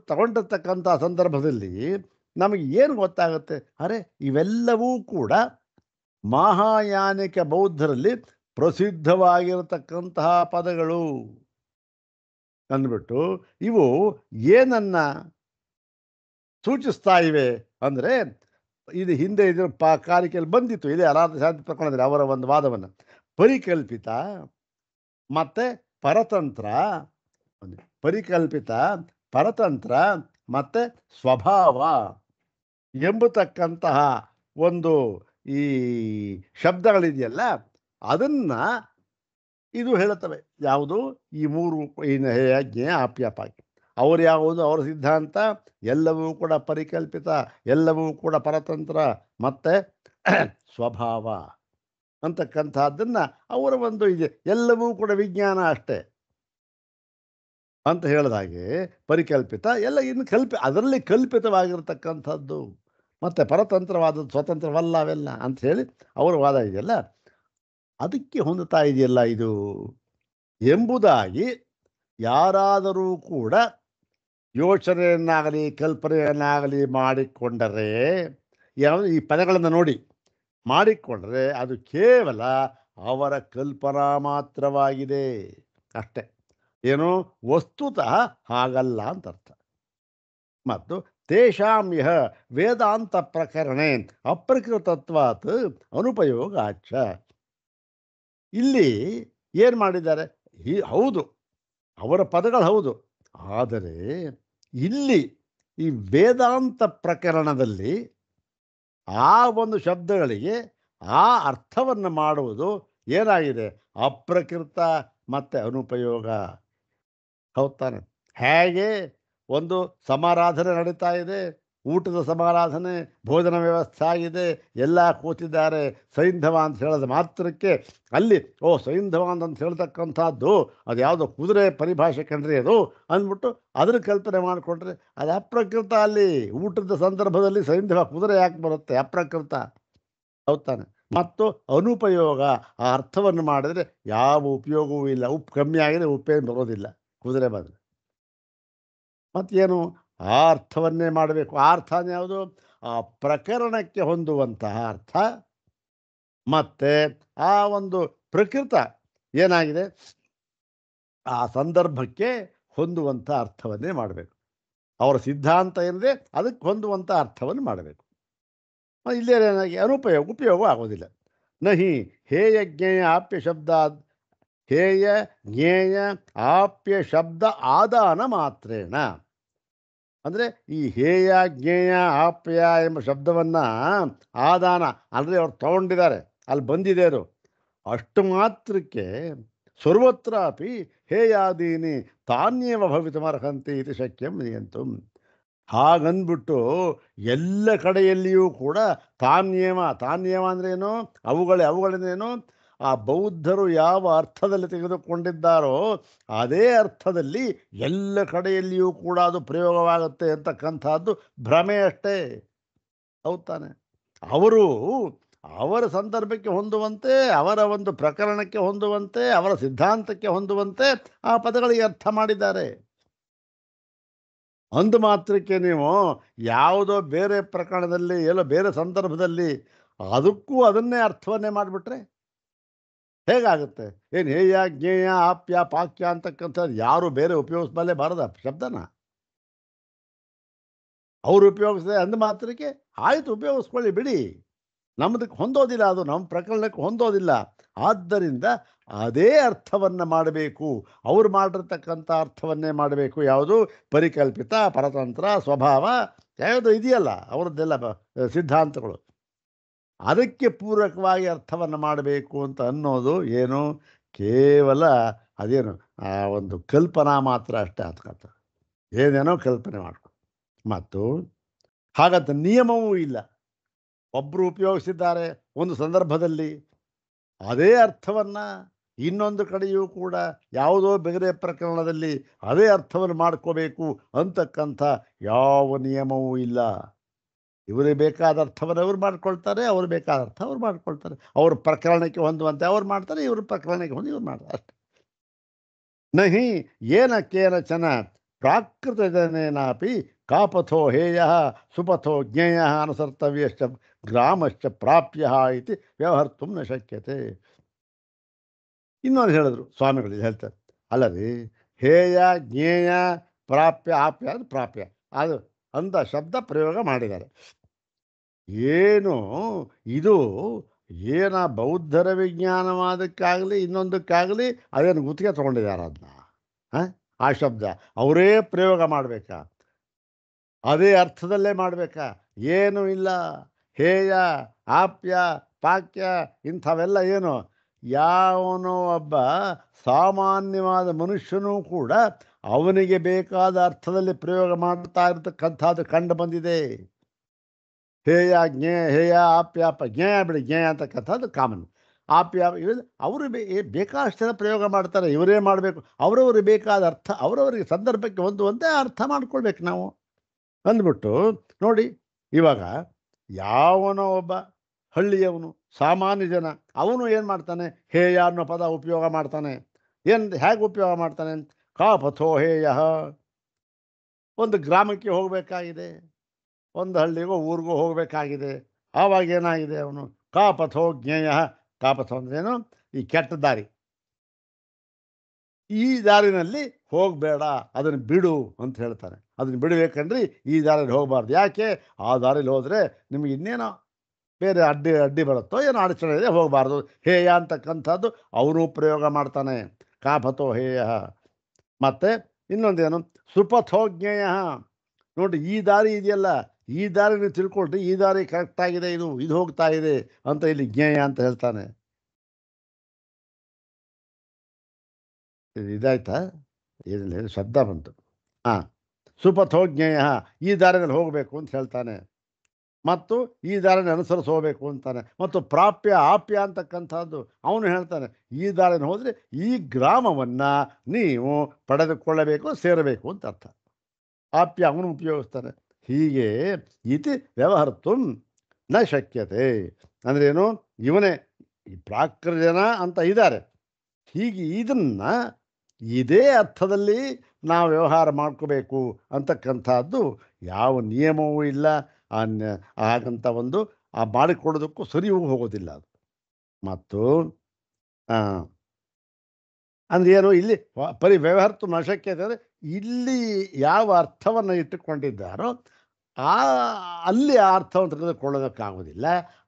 ತಗೊಂಡಿರ್ತಕ್ಕಂಥ ಸಂದರ್ಭದಲ್ಲಿ ನಮಗೆ ಏನು ಗೊತ್ತಾಗುತ್ತೆ? ಅರೆ, ಇವೆಲ್ಲವೂ ಕೂಡ ಮಹಾಯಾನಿಕ ಬೌದ್ಧರಲ್ಲಿ ಪ್ರಸಿದ್ಧವಾಗಿರತಕ್ಕಂತಹ ಪದಗಳು ಅಂದ್ಬಿಟ್ಟು ಇವು ಏನನ್ನ ಸೂಚಿಸ್ತಾ ಇವೆ ಅಂದರೆ, ಇದು ಹಿಂದೆ ಇದು ಕಾರಿಕೆಯಲ್ಲಿ ಬಂದಿತ್ತು. ಇದೇ ಅನಾಥ ಶಾಂತಿ ತಗೊಂಡಿದ್ದಾರೆ ಅವರ ಒಂದು ವಾದವನ್ನು. ಪರಿಕಲ್ಪಿತ ಮತ್ತೆ ಪರತಂತ್ರ, ಪರಿಕಲ್ಪಿತ ಪರತಂತ್ರ ಮತ್ತೆ ಸ್ವಭಾವ ಎಂಬತಕ್ಕಂತಹ ಒಂದು ಈ ಶಬ್ದಗಳಿದೆಯಲ್ಲ, ಅದನ್ನ ಇದು ಹೇಳುತ್ತವೆ. ಯಾವುದು? ಈ ಮೂರು ಯಜ್ಞ ಆಪ್ಯಾಪಾಕಿ. ಅವರು ಯಾವುದು? ಅವರ ಸಿದ್ಧಾಂತ ಎಲ್ಲವೂ ಕೂಡ ಪರಿಕಲ್ಪಿತ, ಎಲ್ಲವೂ ಕೂಡ ಪರತಂತ್ರ ಮತ್ತೆ ಸ್ವಭಾವ ಅಂತಕ್ಕಂಥದ್ದನ್ನ ಅವರ ಒಂದು ಇದೆ. ಎಲ್ಲವೂ ಕೂಡ ವಿಜ್ಞಾನ ಅಷ್ಟೇ ಅಂತ ಹೇಳಿದಾಗೆ ಪರಿಕಲ್ಪಿತ ಎಲ್ಲ ಇನ್ನು ಅದರಲ್ಲಿ ಕಲ್ಪಿತವಾಗಿರ್ತಕ್ಕಂಥದ್ದು, ಮತ್ತೆ ಪರತಂತ್ರವಾದದ್ದು ಸ್ವತಂತ್ರವಲ್ಲ ಅವೆಲ್ಲ ಅಂತ ಹೇಳಿ ಅವರ ವಾದ ಇದೆಯಲ್ಲ, ಅದಕ್ಕೆ ಹೊಂದುತ್ತಾ ಇದೆಯಲ್ಲ ಇದು ಎಂಬುದಾಗಿ ಯಾರಾದರೂ ಕೂಡ ಯೋಚನೆಯನ್ನಾಗಲಿ ಕಲ್ಪನೆಯನ್ನಾಗಲಿ ಮಾಡಿಕೊಂಡರೆ, ಯಾವುದು ಈ ಪದಗಳನ್ನು ನೋಡಿ ಮಾಡಿಕೊಂಡರೆ ಅದು ಕೇವಲ ಅವರ ಕಲ್ಪನಾ ಮಾತ್ರವಾಗಿದೆ ಅಷ್ಟೆ. ಏನು? ವಸ್ತುತಃ ಹಾಗಲ್ಲ ಅಂತ ಅರ್ಥ. ಮತ್ತು ತೇಷಾಂ ಯಹ ವೇದಾಂತ ಪ್ರಕರಣೆ ಅಪ್ರಕೃತತ್ವಾತ್ ಅನುಪಯೋಗಾಚ. ಇಲ್ಲಿ ಏನು ಮಾಡಿದ್ದಾರೆ? ಹೌದು, ಅವರ ಪದಗಳು ಹೌದು. ಆದರೆ ಇಲ್ಲಿ ಈ ವೇದಾಂತ ಪ್ರಕರಣದಲ್ಲಿ ಆ ಒಂದು ಶಬ್ದಗಳಿಗೆ ಆ ಅರ್ಥವನ್ನು ಮಾಡುವುದು ಏನಾಗಿದೆ? ಅಪ್ರಕೃತ ಮತ್ತೆ ಅನುಪಯೋಗ. ಹೌದು ತಾನೆ? ಹೇಗೆ ಒಂದು ಸಮಾರಾಧನೆ ನಡೀತಾ ಇದೆ, ಊಟದ ಸಮಾರಾಧನೆ, ಭೋಜನ ವ್ಯವಸ್ಥೆ ಆಗಿದೆ, ಎಲ್ಲ ಕೂತಿದ್ದಾರೆ, ಸೈಂಧವ ಅಂತ ಹೇಳೋದು ಮಾತ್ರಕ್ಕೆ ಅಲ್ಲಿ ಸೈಂಧವ ಅಂತ ಹೇಳ್ತಕ್ಕಂಥದ್ದು ಅದು ಯಾವುದೋ ಕುದುರೆ ಪರಿಭಾಷೆ ಕಂಡ್ರಿ ಅದು ಅಂದ್ಬಿಟ್ಟು ಅದ್ರ ಕಲ್ಪನೆ ಮಾಡಿಕೊಂಡ್ರೆ ಅದು ಅಪ್ರಕೃತ. ಅಲ್ಲಿ ಊಟದ ಸಂದರ್ಭದಲ್ಲಿ ಸೈಂಧವ ಕುದುರೆ ಯಾಕೆ ಬರುತ್ತೆ? ಅಪ್ರಕೃತ. ಹೌದು ತಾನೆ? ಮತ್ತು ಅನುಪಯೋಗ, ಆ ಅರ್ಥವನ್ನು ಮಾಡಿದ್ರೆ ಯಾವ ಉಪಯೋಗವೂ ಇಲ್ಲ. ಉಪ್ಪು ಕಮ್ಮಿ ಆಗಿದೆ, ಉಪ್ಪೇನು ಬರೋದಿಲ್ಲ ಕುದುರೆ ಬಂದರೆ. ಮತ್ತೇನು? ಆ ಅರ್ಥವನ್ನೇ ಮಾಡಬೇಕು. ಆ ಅರ್ಥನ ಯಾವುದು? ಆ ಪ್ರಕರಣಕ್ಕೆ ಹೊಂದುವಂತಹ ಅರ್ಥ, ಮತ್ತೆ ಆ ಒಂದು ಪ್ರಕೃತ ಏನಾಗಿದೆ ಆ ಸಂದರ್ಭಕ್ಕೆ ಹೊಂದುವಂಥ ಅರ್ಥವನ್ನೇ ಮಾಡಬೇಕು. ಅವರ ಸಿದ್ಧಾಂತ ಏನಿದೆ ಅದಕ್ಕೆ ಹೊಂದುವಂಥ ಅರ್ಥವನ್ನು ಮಾಡಬೇಕು. ಇಲ್ಲೇನಾಗಿ ಉಪಯೋಗ ಆಗೋದಿಲ್ಲ. ನಹಿ ಹೇಯ ಜ್ಞೇಯ ಆಪ್ಯ ಶಬ್ದ, ಹೇಯ ಜ್ಞೇಯ ಆಪ್ಯ ಶಬ್ದ ಆದಾನ ಮಾತ್ರೇಣ. ಅಂದರೆ ಈ ಹೇಯ ಜ್ಞೇಯ ಆಪ್ಯ ಎಂಬ ಶಬ್ದವನ್ನು ಆದಾನ ಅಂದರೆ ಅವ್ರು ತಗೊಂಡಿದ್ದಾರೆ, ಅಲ್ಲಿ ಬಂದಿದೆ ಅದು. ಅಷ್ಟು ಮಾತ್ರಕ್ಕೆ ಸರ್ವತ್ರಾಪಿ ಹೇಯಾದೀನಿ ತಾನ್ಯೇವ ಭವಿತುಮರ್ಹಂತಿ ಇದು ಶಕ್ಯಂ ನಿಯಂತು. ಹಾಗಂದ್ಬಿಟ್ಟು ಎಲ್ಲ ಕಡೆಯಲ್ಲಿಯೂ ಕೂಡ ತಾನ್ಯೇವ ಅಂದ್ರೇನು? ಅವುಗಳೇನು? ಆ ಬೌದ್ಧರು ಯಾವ ಅರ್ಥದಲ್ಲಿ ತೆಗೆದುಕೊಂಡಿದ್ದಾರೋ ಅದೇ ಅರ್ಥದಲ್ಲಿ ಎಲ್ಲ ಕಡೆಯಲ್ಲಿಯೂ ಕೂಡ ಅದು ಪ್ರಯೋಗವಾಗುತ್ತೆ ಅಂತಕ್ಕಂಥದ್ದು ಭ್ರಮೆ ಅಷ್ಟೇ. ಹೌದು ತಾನೆ? ಅವರು ಅವರ ಸಂದರ್ಭಕ್ಕೆ ಹೊಂದುವಂತೆ, ಅವರ ಒಂದು ಪ್ರಕರಣಕ್ಕೆ ಹೊಂದುವಂತೆ, ಅವರ ಸಿದ್ಧಾಂತಕ್ಕೆ ಹೊಂದುವಂತೆ ಆ ಪದಗಳಿಗೆ ಅರ್ಥ ಮಾಡಿದ್ದಾರೆ. ಅಂದು ಮಾತ್ರಕ್ಕೆ ನೀವು ಯಾವುದೋ ಬೇರೆ ಪ್ರಕರಣದಲ್ಲಿ ಎಲ್ಲೋ ಬೇರೆ ಸಂದರ್ಭದಲ್ಲಿ ಅದಕ್ಕೂ ಅದನ್ನೇ ಅರ್ಥವನ್ನೇ ಮಾಡಿಬಿಟ್ರೆ ಹೇಗಾಗುತ್ತೆ? ಏನು ಹೇಯ ಜ್ಞೇಯ ಆಪ್ಯ ಪಾಕ್ಯ ಅಂತಕ್ಕಂಥದ್ದು ಯಾರು ಬೇರೆ ಉಪಯೋಗಿಸ್ಬಲ್ಲೇ ಬಾರದ ಶಬ್ದನ ಅವರು ಉಪಯೋಗಿಸಿದೆ ಅಂದ ಮಾತ್ರಕ್ಕೆ ಆಯಿತು, ಉಪಯೋಗಿಸ್ಕೊಳ್ಳಿ ಬಿಡಿ, ನಮ್ಮದಕ್ಕೆ ಹೊಂದೋದಿಲ್ಲ, ಅದು ನಮ್ಮ ಪ್ರಕರಣಕ್ಕೆ ಹೊಂದೋದಿಲ್ಲ. ಆದ್ದರಿಂದ ಅದೇ ಅರ್ಥವನ್ನು ಮಾಡಬೇಕು, ಅವ್ರು ಮಾಡಿರ್ತಕ್ಕಂಥ ಅರ್ಥವನ್ನೇ ಮಾಡಬೇಕು. ಯಾವುದು? ಪರಿಕಲ್ಪಿತ, ಪರತಂತ್ರ, ಸ್ವಭಾವ ಯಾವುದು ಇದೆಯಲ್ಲ ಅವರದ್ದೆಲ್ಲ ಸಿದ್ಧಾಂತಗಳು, ಅದಕ್ಕೆ ಪೂರಕವಾಗಿ ಅರ್ಥವನ್ನು ಮಾಡಬೇಕು ಅಂತ ಅನ್ನೋದು ಏನು? ಕೇವಲ ಅದೇನು ಆ ಒಂದು ಕಲ್ಪನಾ ಮಾತ್ರ ಅಷ್ಟೇ. ಏನೇನೋ ಕಲ್ಪನೆ ಮಾಡ್ಕೊ. ಮತ್ತು ಹಾಗಂತ ನಿಯಮವೂ ಇಲ್ಲ. ಒಬ್ಬರು ಉಪಯೋಗಿಸಿದ್ದಾರೆ ಒಂದು ಸಂದರ್ಭದಲ್ಲಿ, ಅದೇ ಅರ್ಥವನ್ನು ಇನ್ನೊಂದು ಕಡೆಯೂ ಕೂಡ ಯಾವುದೋ ಬೇರೆ ಪ್ರಕರಣದಲ್ಲಿ ಅದೇ ಅರ್ಥವನ್ನು ಮಾಡ್ಕೋಬೇಕು ಅಂತಕ್ಕಂಥ ಯಾವ ನಿಯಮವೂ ಇಲ್ಲ. ಇವರಿಗೆ ಬೇಕಾದ ಅರ್ಥವನ್ನು ಅವ್ರು ಮಾಡ್ಕೊಳ್ತಾರೆ, ಅವ್ರು ಬೇಕಾದ ಅರ್ಥ ಅವ್ರು ಮಾಡ್ಕೊಳ್ತಾರೆ. ಅವ್ರ ಪ್ರಕರಣಕ್ಕೆ ಹೊಂದುವಂತೆ ಅವ್ರು ಮಾಡ್ತಾರೆ, ಇವ್ರ ಪ್ರಕರಣಕ್ಕೆ ಹೊಂದಿ ಇವ್ರು ಮಾಡ್ತಾರೆ ಅಷ್ಟೆ. ನಹಿ ಏನ ಕೇನಚನ ಪ್ರಾಕೃತಜನೇನಾಪಿ ಕಾಪಥೋ ಹೇಯ ಸುಪಥೋ ಜ್ಞೇಯ ಅನುಸರ್ತವ್ಯಶ್ಚ ಗ್ರಾಮಶ್ಚ ಪ್ರಾಪ್ಯ ಇತಿ ವ್ಯವಹರ್ತು ನ ಶಕ್ಯತೆ. ಇನ್ನೊಂದು ಹೇಳಿದ್ರು ಸ್ವಾಮಿಗಳು, ಇದು ಹೇಳ್ತಾರೆ, ಅಲ್ಲದೆ ಹೇಯ ಜ್ಞೇಯ ಪ್ರಾಪ್ಯ ಆಪ್ಯ ಅದು ಪ್ರಾಪ್ಯ ಅದು ಅಂತ ಶಬ್ದ ಪ್ರಯೋಗ ಮಾಡಿದ್ದಾರೆ. ಏನು ಇದು ಏನ ಬೌದ್ಧರ ವಿಜ್ಞಾನವಾದಕ್ಕಾಗಲಿ ಇನ್ನೊಂದಕ್ಕಾಗಲಿ ಅದೇನು ಗುತ್ತಿಗೆ ತೊಗೊಂಡಿದ್ದಾರೆ ಅದನ್ನ, ಆ ಶಬ್ದ ಅವರೇ ಪ್ರಯೋಗ ಮಾಡಬೇಕಾ, ಅದೇ ಅರ್ಥದಲ್ಲೇ ಮಾಡಬೇಕಾ? ಏನೂ ಇಲ್ಲ. ಹೇಯ ಆಪ್ಯ ಪಾಕ್ಯ ಇಂಥವೆಲ್ಲ ಏನು, ಯಾವನೋ ಒಬ್ಬ ಸಾಮಾನ್ಯವಾದ ಮನುಷ್ಯನೂ ಕೂಡ ಅವನಿಗೆ ಬೇಕಾದ ಅರ್ಥದಲ್ಲಿ ಪ್ರಯೋಗ ಮಾಡ್ತಾ ಇರತಕ್ಕಂಥದ್ದು ಕಂಡು ಬಂದಿದೆ. ಹೇಯ ಜ್ಞೇಯ, ಹೇಯ ಆಪ್ಯ ಜ್ಞೇಯ ಬಿಡಿ, ಜ್ಞೇಯ ಅಂತಕ್ಕಂಥದ್ದು ಕಾಮನ್. ಆಪ್ಯ ಅವರು ಬೇಕಾದಷ್ಟೆಲ್ಲ ಪ್ರಯೋಗ ಮಾಡ್ತಾರೆ, ಇವರೇ ಮಾಡಬೇಕು. ಅವರವ್ರಿಗೆ ಬೇಕಾದ ಅರ್ಥ ಅವರವರಿಗೆ ಸಂದರ್ಭಕ್ಕೆ ಹೊಂದುವಂತೆ ಅರ್ಥ ಮಾಡ್ಕೊಳ್ಬೇಕು ನಾವು ಅಂದ್ಬಿಟ್ಟು. ನೋಡಿ, ಇವಾಗ ಯಾವನೋ ಒಬ್ಬ ಹಳ್ಳಿಯವನು ಸಾಮಾನ್ಯ ಜನ, ಅವನು ಏನು ಮಾಡ್ತಾನೆ, ಹೇಯ ಅನ್ನೋ ಪದ ಉಪಯೋಗ ಮಾಡ್ತಾನೆ. ಹೇಗೆ ಉಪಯೋಗ ಮಾಡ್ತಾನೆ? ಕಾಪಥೋ ಹೇಯ, ಒಂದು ಗ್ರಾಮಕ್ಕೆ ಹೋಗಬೇಕಾಗಿದೆ, ಒಂದು ಹಳ್ಳಿಗೋ ಊರಿಗೋ ಹೋಗಬೇಕಾಗಿದೆ. ಆವಾಗ ಏನಾಗಿದೆ, ಅವನು ಕಾಪಥೋ ಜ್ಞೇಯ, ಕಾಪಥ ಅಂದ್ರೇನು, ಈ ಕೆಟ್ಟ ದಾರಿ, ಈ ದಾರಿನಲ್ಲಿ ಹೋಗಬೇಡ, ಅದನ್ನು ಬಿಡು ಅಂತ ಹೇಳ್ತಾನೆ. ಅದನ್ನು ಬಿಡಬೇಕಂದ್ರೆ ಈ ದಾರಿಯಲ್ಲಿ ಹೋಗಬಾರ್ದು. ಯಾಕೆ? ಆ ದಾರಿಯಲ್ಲಿ ಹೋದರೆ ನಿಮಗೆ ಇನ್ನೇನೋ ಬೇರೆ ಅಡ್ಡಿ ಬರುತ್ತೋ ಏನೋ ಅಡಚಣೆ ಇದೆ, ಹೋಗಬಾರ್ದು. ಹೇಯ ಅಂತಕ್ಕಂಥದ್ದು ಅವನು ಪ್ರಯೋಗ ಮಾಡ್ತಾನೆ, ಕಾಪಥೋ ಹೇಯ. ಮತ್ತು ಇನ್ನೊಂದೇನು, ಸುಪಥೋ ಜ್ಞೇಯ. ನೋಡಿ, ಈ ದಾರಿ ಇದೆಯಲ್ಲ, ಈ ದಾರಿ ನೀವು ತಿಳ್ಕೊಳ್ರಿ, ಈ ದಾರಿ ಕರೆಕ್ಟಾಗಿದೆ, ಇದು ಹೋಗ್ತಾ ಇದೆ ಅಂತ ಇಲ್ಲಿ ಜ್ಞೇಯ ಅಂತ ಹೇಳ್ತಾನೆ. ಇದಾಯ್ತಾ? ಏನಿಲ್ಲ, ಶಬ್ದ ಬಂತು. ಸುಪಥೋ ಜ್ಞೇಯ, ಈ ದಾರಿನಲ್ಲಿ ಹೋಗಬೇಕು ಅಂತ ಹೇಳ್ತಾನೆ, ಮತ್ತು ಈ ದಾರಿನ ಅನುಸರಿಸಿ ಹೋಗಬೇಕು ಅಂತಾನೆ. ಮತ್ತು ಪ್ರಾಪ್ಯ ಆಪ್ಯ ಅಂತಕ್ಕಂಥದ್ದು ಅವನು ಹೇಳ್ತಾನೆ, ಈ ದಾರಿನ ಹೋದರೆ ಈ ಗ್ರಾಮವನ್ನು ನೀವು ಪಡೆದುಕೊಳ್ಳಬೇಕು, ಸೇರಬೇಕು ಅಂತ ಅರ್ಥ. ಆಪ್ಯ ಅವನು ಉಪಯೋಗಿಸ್ತಾನೆ. ಹೀಗೆ ಇತಿ ವ್ಯವಹರ್ತು ನ ಶಕ್ಯತೆ. ಅಂದ್ರೇನು, ಇವನೇ ಈ ಪ್ರಾಕೃತ ಅಂತ ಇದ್ದಾರೆ, ಹೀಗೆ ಇದನ್ನು ಇದೇ ಅರ್ಥದಲ್ಲಿ ನಾವು ವ್ಯವಹಾರ ಮಾಡ್ಕೋಬೇಕು ಅಂತಕ್ಕಂಥದ್ದು ಯಾವ ನಿಯಮವೂ ಇಲ್ಲ. ಹಾಗಂತ ಒಂದು ಮಾಡಿಕೊಡೋದಕ್ಕೂ ಸರಿಯೂ ಹೋಗೋದಿಲ್ಲ ಅದು. ಮತ್ತು ಅಂದ್ರೇನು, ಇಲ್ಲಿ ವ್ಯವಹರ್ತು ನ ಶಕ್ಯತೆ ಅಂದರೆ ಇಲ್ಲಿ ಯಾವ ಅರ್ಥವನ್ನು ಇಟ್ಟುಕೊಂಡಿದ್ದಾರೋ ಅಲ್ಲಿ ಆ ಅರ್ಥವನ್ನು ತೆಗೆದುಕೊಳ್ಳೋದಕ್ಕಾಗೋದಿಲ್ಲ,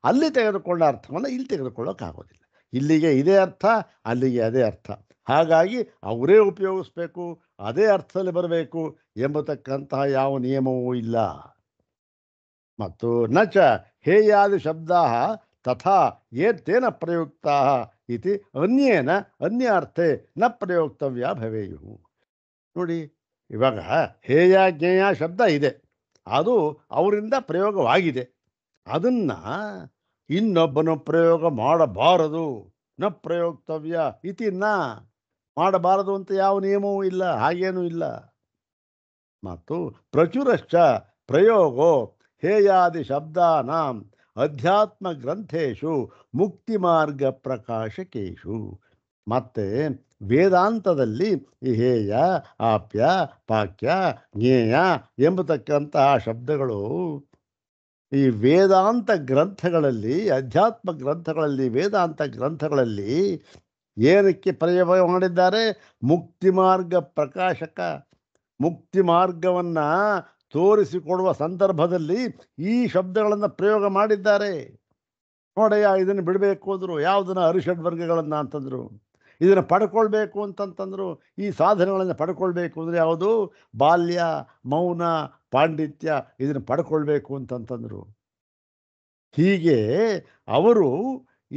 ಅಲ್ಲಿ ತೆಗೆದುಕೊಂಡ ಅರ್ಥವನ್ನು ಇಲ್ಲಿ ತೆಗೆದುಕೊಳ್ಳೋಕ್ಕಾಗೋದಿಲ್ಲ. ಇಲ್ಲಿಗೆ ಇದೇ ಅರ್ಥ, ಅಲ್ಲಿಗೆ ಅದೇ ಅರ್ಥ. ಹಾಗಾಗಿ ಅವರೇ ಉಪಯೋಗಿಸ್ಬೇಕು, ಅದೇ ಅರ್ಥದಲ್ಲಿ ಬರಬೇಕು ಎಂಬತಕ್ಕಂತಹ ಯಾವ ನಿಯಮವೂ ಇಲ್ಲ. ಮತ್ತು ನಚ ಹೇಯಾದಿ ಶಬ್ದಾ ತಥಾ ತೇನ ಪ್ರಯುಕ್ತಾ ಇತಿ ಅನ್ಯೇನ ಅನ್ಯಾರ್ಥೆ ನ ಪ್ರಯೋಕ್ತವ್ಯ ಭವೇಯು. ನೋಡಿ, ಇವಾಗ ಹೇಯ ಜ್ಞೇಯ ಶಬ್ದ ಇದೆ, ಅದು ಅವರಿಂದ ಪ್ರಯೋಗವಾಗಿದೆ, ಅದನ್ನು ಇನ್ನೊಬ್ಬನು ಪ್ರಯೋಗ ಮಾಡಬಾರದು. ನ ಪ್ರಯೋಕ್ತವ್ಯ ಇತಿ ನ, ಮಾಡಬಾರದು ಅಂತ ಯಾವ ನಿಯಮವೂ ಇಲ್ಲ, ಹಾಗೇನೂ ಇಲ್ಲ. ಮತ್ತು ಪ್ರಚುರಶ್ಚ ಪ್ರಯೋಗೋ ಹೇಯಾದಿ ಶಬ್ದಾನಾಂ ಅಧ್ಯಾತ್ಮ ಗ್ರಂಥೇಶು ಮುಕ್ತಿ ಮಾರ್ಗ ಪ್ರಕಾಶಕೇಶು. ಮತ್ತು ವೇದಾಂತದಲ್ಲಿ ಈ ಹೇಯ ಆಪ್ಯ ಪಾಕ್ಯ ಜ್ಞೇಯ ಎಂಬತಕ್ಕಂತಹ ಶಬ್ದಗಳು ಈ ವೇದಾಂತ ಗ್ರಂಥಗಳಲ್ಲಿ, ಅಧ್ಯಾತ್ಮ ಗ್ರಂಥಗಳಲ್ಲಿ, ವೇದಾಂತ ಗ್ರಂಥಗಳಲ್ಲಿ ಏನಕ್ಕೆ ಪ್ರಯೋಗ ಮಾಡಿದ್ದಾರೆ? ಮುಕ್ತಿ ಮಾರ್ಗ ಪ್ರಕಾಶಕ, ಮುಕ್ತಿ ಮಾರ್ಗವನ್ನು ತೋರಿಸಿಕೊಡುವ ಸಂದರ್ಭದಲ್ಲಿ ಈ ಶಬ್ದಗಳನ್ನು ಪ್ರಯೋಗ ಮಾಡಿದ್ದಾರೆ. ನೋಡಯ್ಯ, ಇದನ್ನು ಬಿಡಬೇಕು ಅಂದರು, ಯಾವುದನ್ನು ಅರಿಷಡ್ ವರ್ಗಗಳನ್ನು ಅಂತಂದರು. ಇದನ್ನು ಪಡ್ಕೊಳ್ಬೇಕು ಅಂತಂತಂದರು, ಈ ಸಾಧನೆಗಳನ್ನು ಪಡ್ಕೊಳ್ಬೇಕು ಅಂದರೆ ಯಾವುದು? ಬಾಲ್ಯ, ಮೌನ, ಪಾಂಡಿತ್ಯ, ಇದನ್ನು ಪಡ್ಕೊಳ್ಬೇಕು ಅಂತಂತಂದರು. ಹೀಗೆ ಅವರು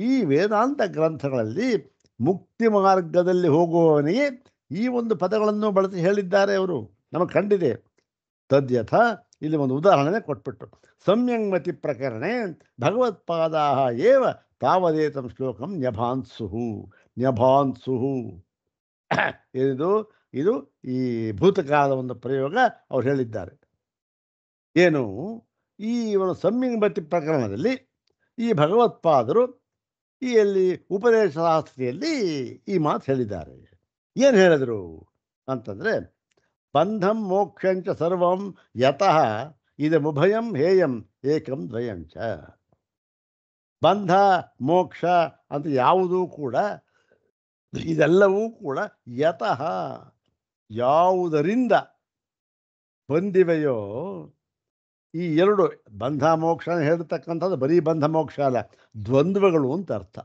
ಈ ವೇದಾಂತ ಗ್ರಂಥಗಳಲ್ಲಿ ಮುಕ್ತಿ ಮಾರ್ಗದಲ್ಲಿ ಹೋಗುವವನಿಗೆ ಈ ಒಂದು ಪದಗಳನ್ನು ಬಳಸಿ ಹೇಳಿದ್ದಾರೆ ಅವರು. ನಮಗೆ ಕಂಡಿದೆ. ತದ್ಯಥ ಇಲ್ಲಿ ಒಂದು ಉದಾಹರಣೆ ಕೊಟ್ಬಿಟ್ಟು ಸಂಯಂಗಮತಿ ಪ್ರಕರಣೆ ಭಗವತ್ಪಾದಾ ಏವ ತಾವದೇತಂ ಶ್ಲೋಕಂ ನ್ಯಭಾನ್ಸುಹು ಇದು ಇದು ಈ ಭೂತಕಾಲದ ಒಂದು ಪ್ರಯೋಗ ಅವ್ರು ಹೇಳಿದ್ದಾರೆ. ಏನು ಈ ಒಂದು ಸಂಯಂಗಮತಿ ಪ್ರಕರಣದಲ್ಲಿ ಈ ಭಗವತ್ಪಾದರು ಈ ಅಲ್ಲಿ ಉಪದೇಶ ಶಾಸ್ತ್ರಿಯಲ್ಲಿ ಈ ಮಾತು ಹೇಳಿದ್ದಾರೆ. ಏನು ಹೇಳಿದರು ಅಂತಂದರೆ ಬಂಧಂ ಮೋಕ್ಷಂಚ ಸರ್ವಂ ಯತಃ ಇದಮುಭಯಂ ಹೇಯಂ ಏಕಂ ದ್ವಯಂಚ. ಬಂಧ ಮೋಕ್ಷ ಅಂತ ಯಾವುದೂ ಕೂಡ ಇದೆಲ್ಲವೂ ಕೂಡ ಯತಃ ಯಾವುದರಿಂದ ಬಂದಿವೆಯೋ ಈ ಎರಡು ಬಂಧ ಮೋಕ್ಷ ಹೇಳ್ತಕ್ಕಂಥದ್ದು ಬರೀ ಬಂಧ ಮೋಕ್ಷ ಅಲ್ಲ, ದ್ವಂದ್ವಗಳು ಅಂತ ಅರ್ಥ.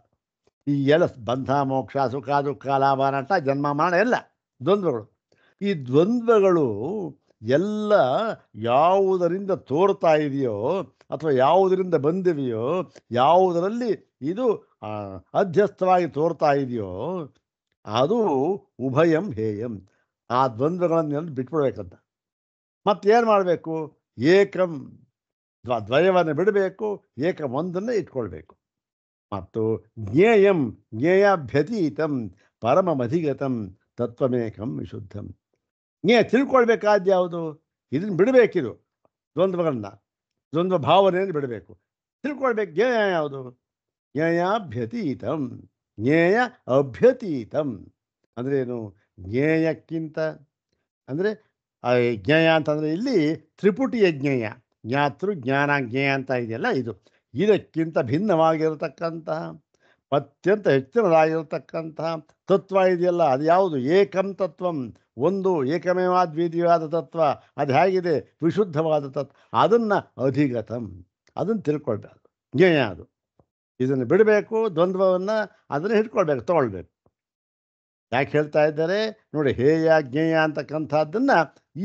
ಈ ಎಲ್ಲ ಬಂಧ ಮೋಕ್ಷ ಸುಖ ದುಃಖ ಲಾಭ ನಟ ಜನ್ಮ ಮಾಡ ಎಲ್ಲ ದ್ವಂದ್ವಗಳು. ಈ ದ್ವಂದ್ವಗಳು ಎಲ್ಲ ಯಾವುದರಿಂದ ತೋರ್ತಾ ಇದೆಯೋ ಅಥವಾ ಯಾವುದರಿಂದ ಬಂದಿವೆಯೋ, ಯಾವುದರಲ್ಲಿ ಇದು ಅಧ್ಯಸ್ಥವಾಗಿ ತೋರ್ತಾ ಇದೆಯೋ ಅದು ಉಭಯಂ ಹೇಯಂ. ಆ ದ್ವಂದ್ವಗಳನ್ನೆಲ್ಲ ಬಿಟ್ಬಿಡ್ಬೇಕಂತ. ಮತ್ತೇನು ಮಾಡಬೇಕು? ಏಕಂ ದ್ವಯವನ್ನು ಬಿಡಬೇಕು, ಏಕಂ ಒಂದನ್ನೇ ಇಟ್ಕೊಳ್ಬೇಕು. ಮತ್ತು ಜ್ಞೇಯಂ ಜ್ಞೇಯಾಭ್ಯತೀತಂ ಪರಮಮಧಿಗತಂ ತತ್ವಮೇಕಂ ವಿಶುದ್ಧಂ. ತಿಳ್ಕೊಳ್ಬೇಕಾದ ಯಾವುದು? ಇದನ್ನು ಬಿಡಬೇಕಿದು ದ್ವಂದ್ವಗಳನ್ನ, ದ್ವಂದ್ವ ಭಾವನೆಯನ್ನು ಬಿಡಬೇಕು. ತಿಳ್ಕೊಳ್ಬೇಕು ಜ್ಞೇಯ ಯಾವುದು? ಜ್ಞೇಯಾಭ್ಯತೀತಂ. ಜ್ಞೇಯ ಅಭ್ಯತೀತಂ ಅಂದ್ರೇನು? ಜ್ಞೇಯಕ್ಕಿಂತ ಅಂದರೆ ಜ್ಞೇಯ ಅಂತಂದರೆ ಇಲ್ಲಿ ತ್ರಿಪುಟಿಯ ಜ್ಞೇಯ, ಜ್ಞಾತೃ ಜ್ಞಾನ ಜ್ಞೇಯ ಅಂತ ಇದೆಯಲ್ಲ, ಇದಕ್ಕಿಂತ ಭಿನ್ನವಾಗಿರತಕ್ಕಂತಹ ಅತ್ಯಂತ ಹೆಚ್ಚಿನದಾಗಿರತಕ್ಕಂತಹ ತತ್ವ ಇದೆಯಲ್ಲ, ಅದು ಯಾವುದು? ಏಕಂ ತತ್ವಂ, ಒಂದು ಏಕಮೇವಾದ್ವಿತೀಯವಾದ ತತ್ವ. ಅದು ಹೇಗಿದೆ? ವಿಶುದ್ಧವಾದ ತತ್ವ. ಅದನ್ನು ಅಧಿಗತಂ, ಅದನ್ನು ತಿಳ್ಕೊಳ್ಬೇಕು. ಜ್ಞೇಯ ಅದು. ಇದನ್ನು ಬಿಡಬೇಕು, ದ್ವಂದ್ವವನ್ನು ಅದನ್ನು ಹಿಡ್ಕೊಳ್ಬೇಕು, ತಗೊಳ್ಬೇಕು. ಯಾಕೆ ಹೇಳ್ತಾ ಇದ್ದಾರೆ ನೋಡಿ? ಹೇಯ ಜ್ಞೇಯ ಅಂತಕ್ಕಂಥದ್ದನ್ನು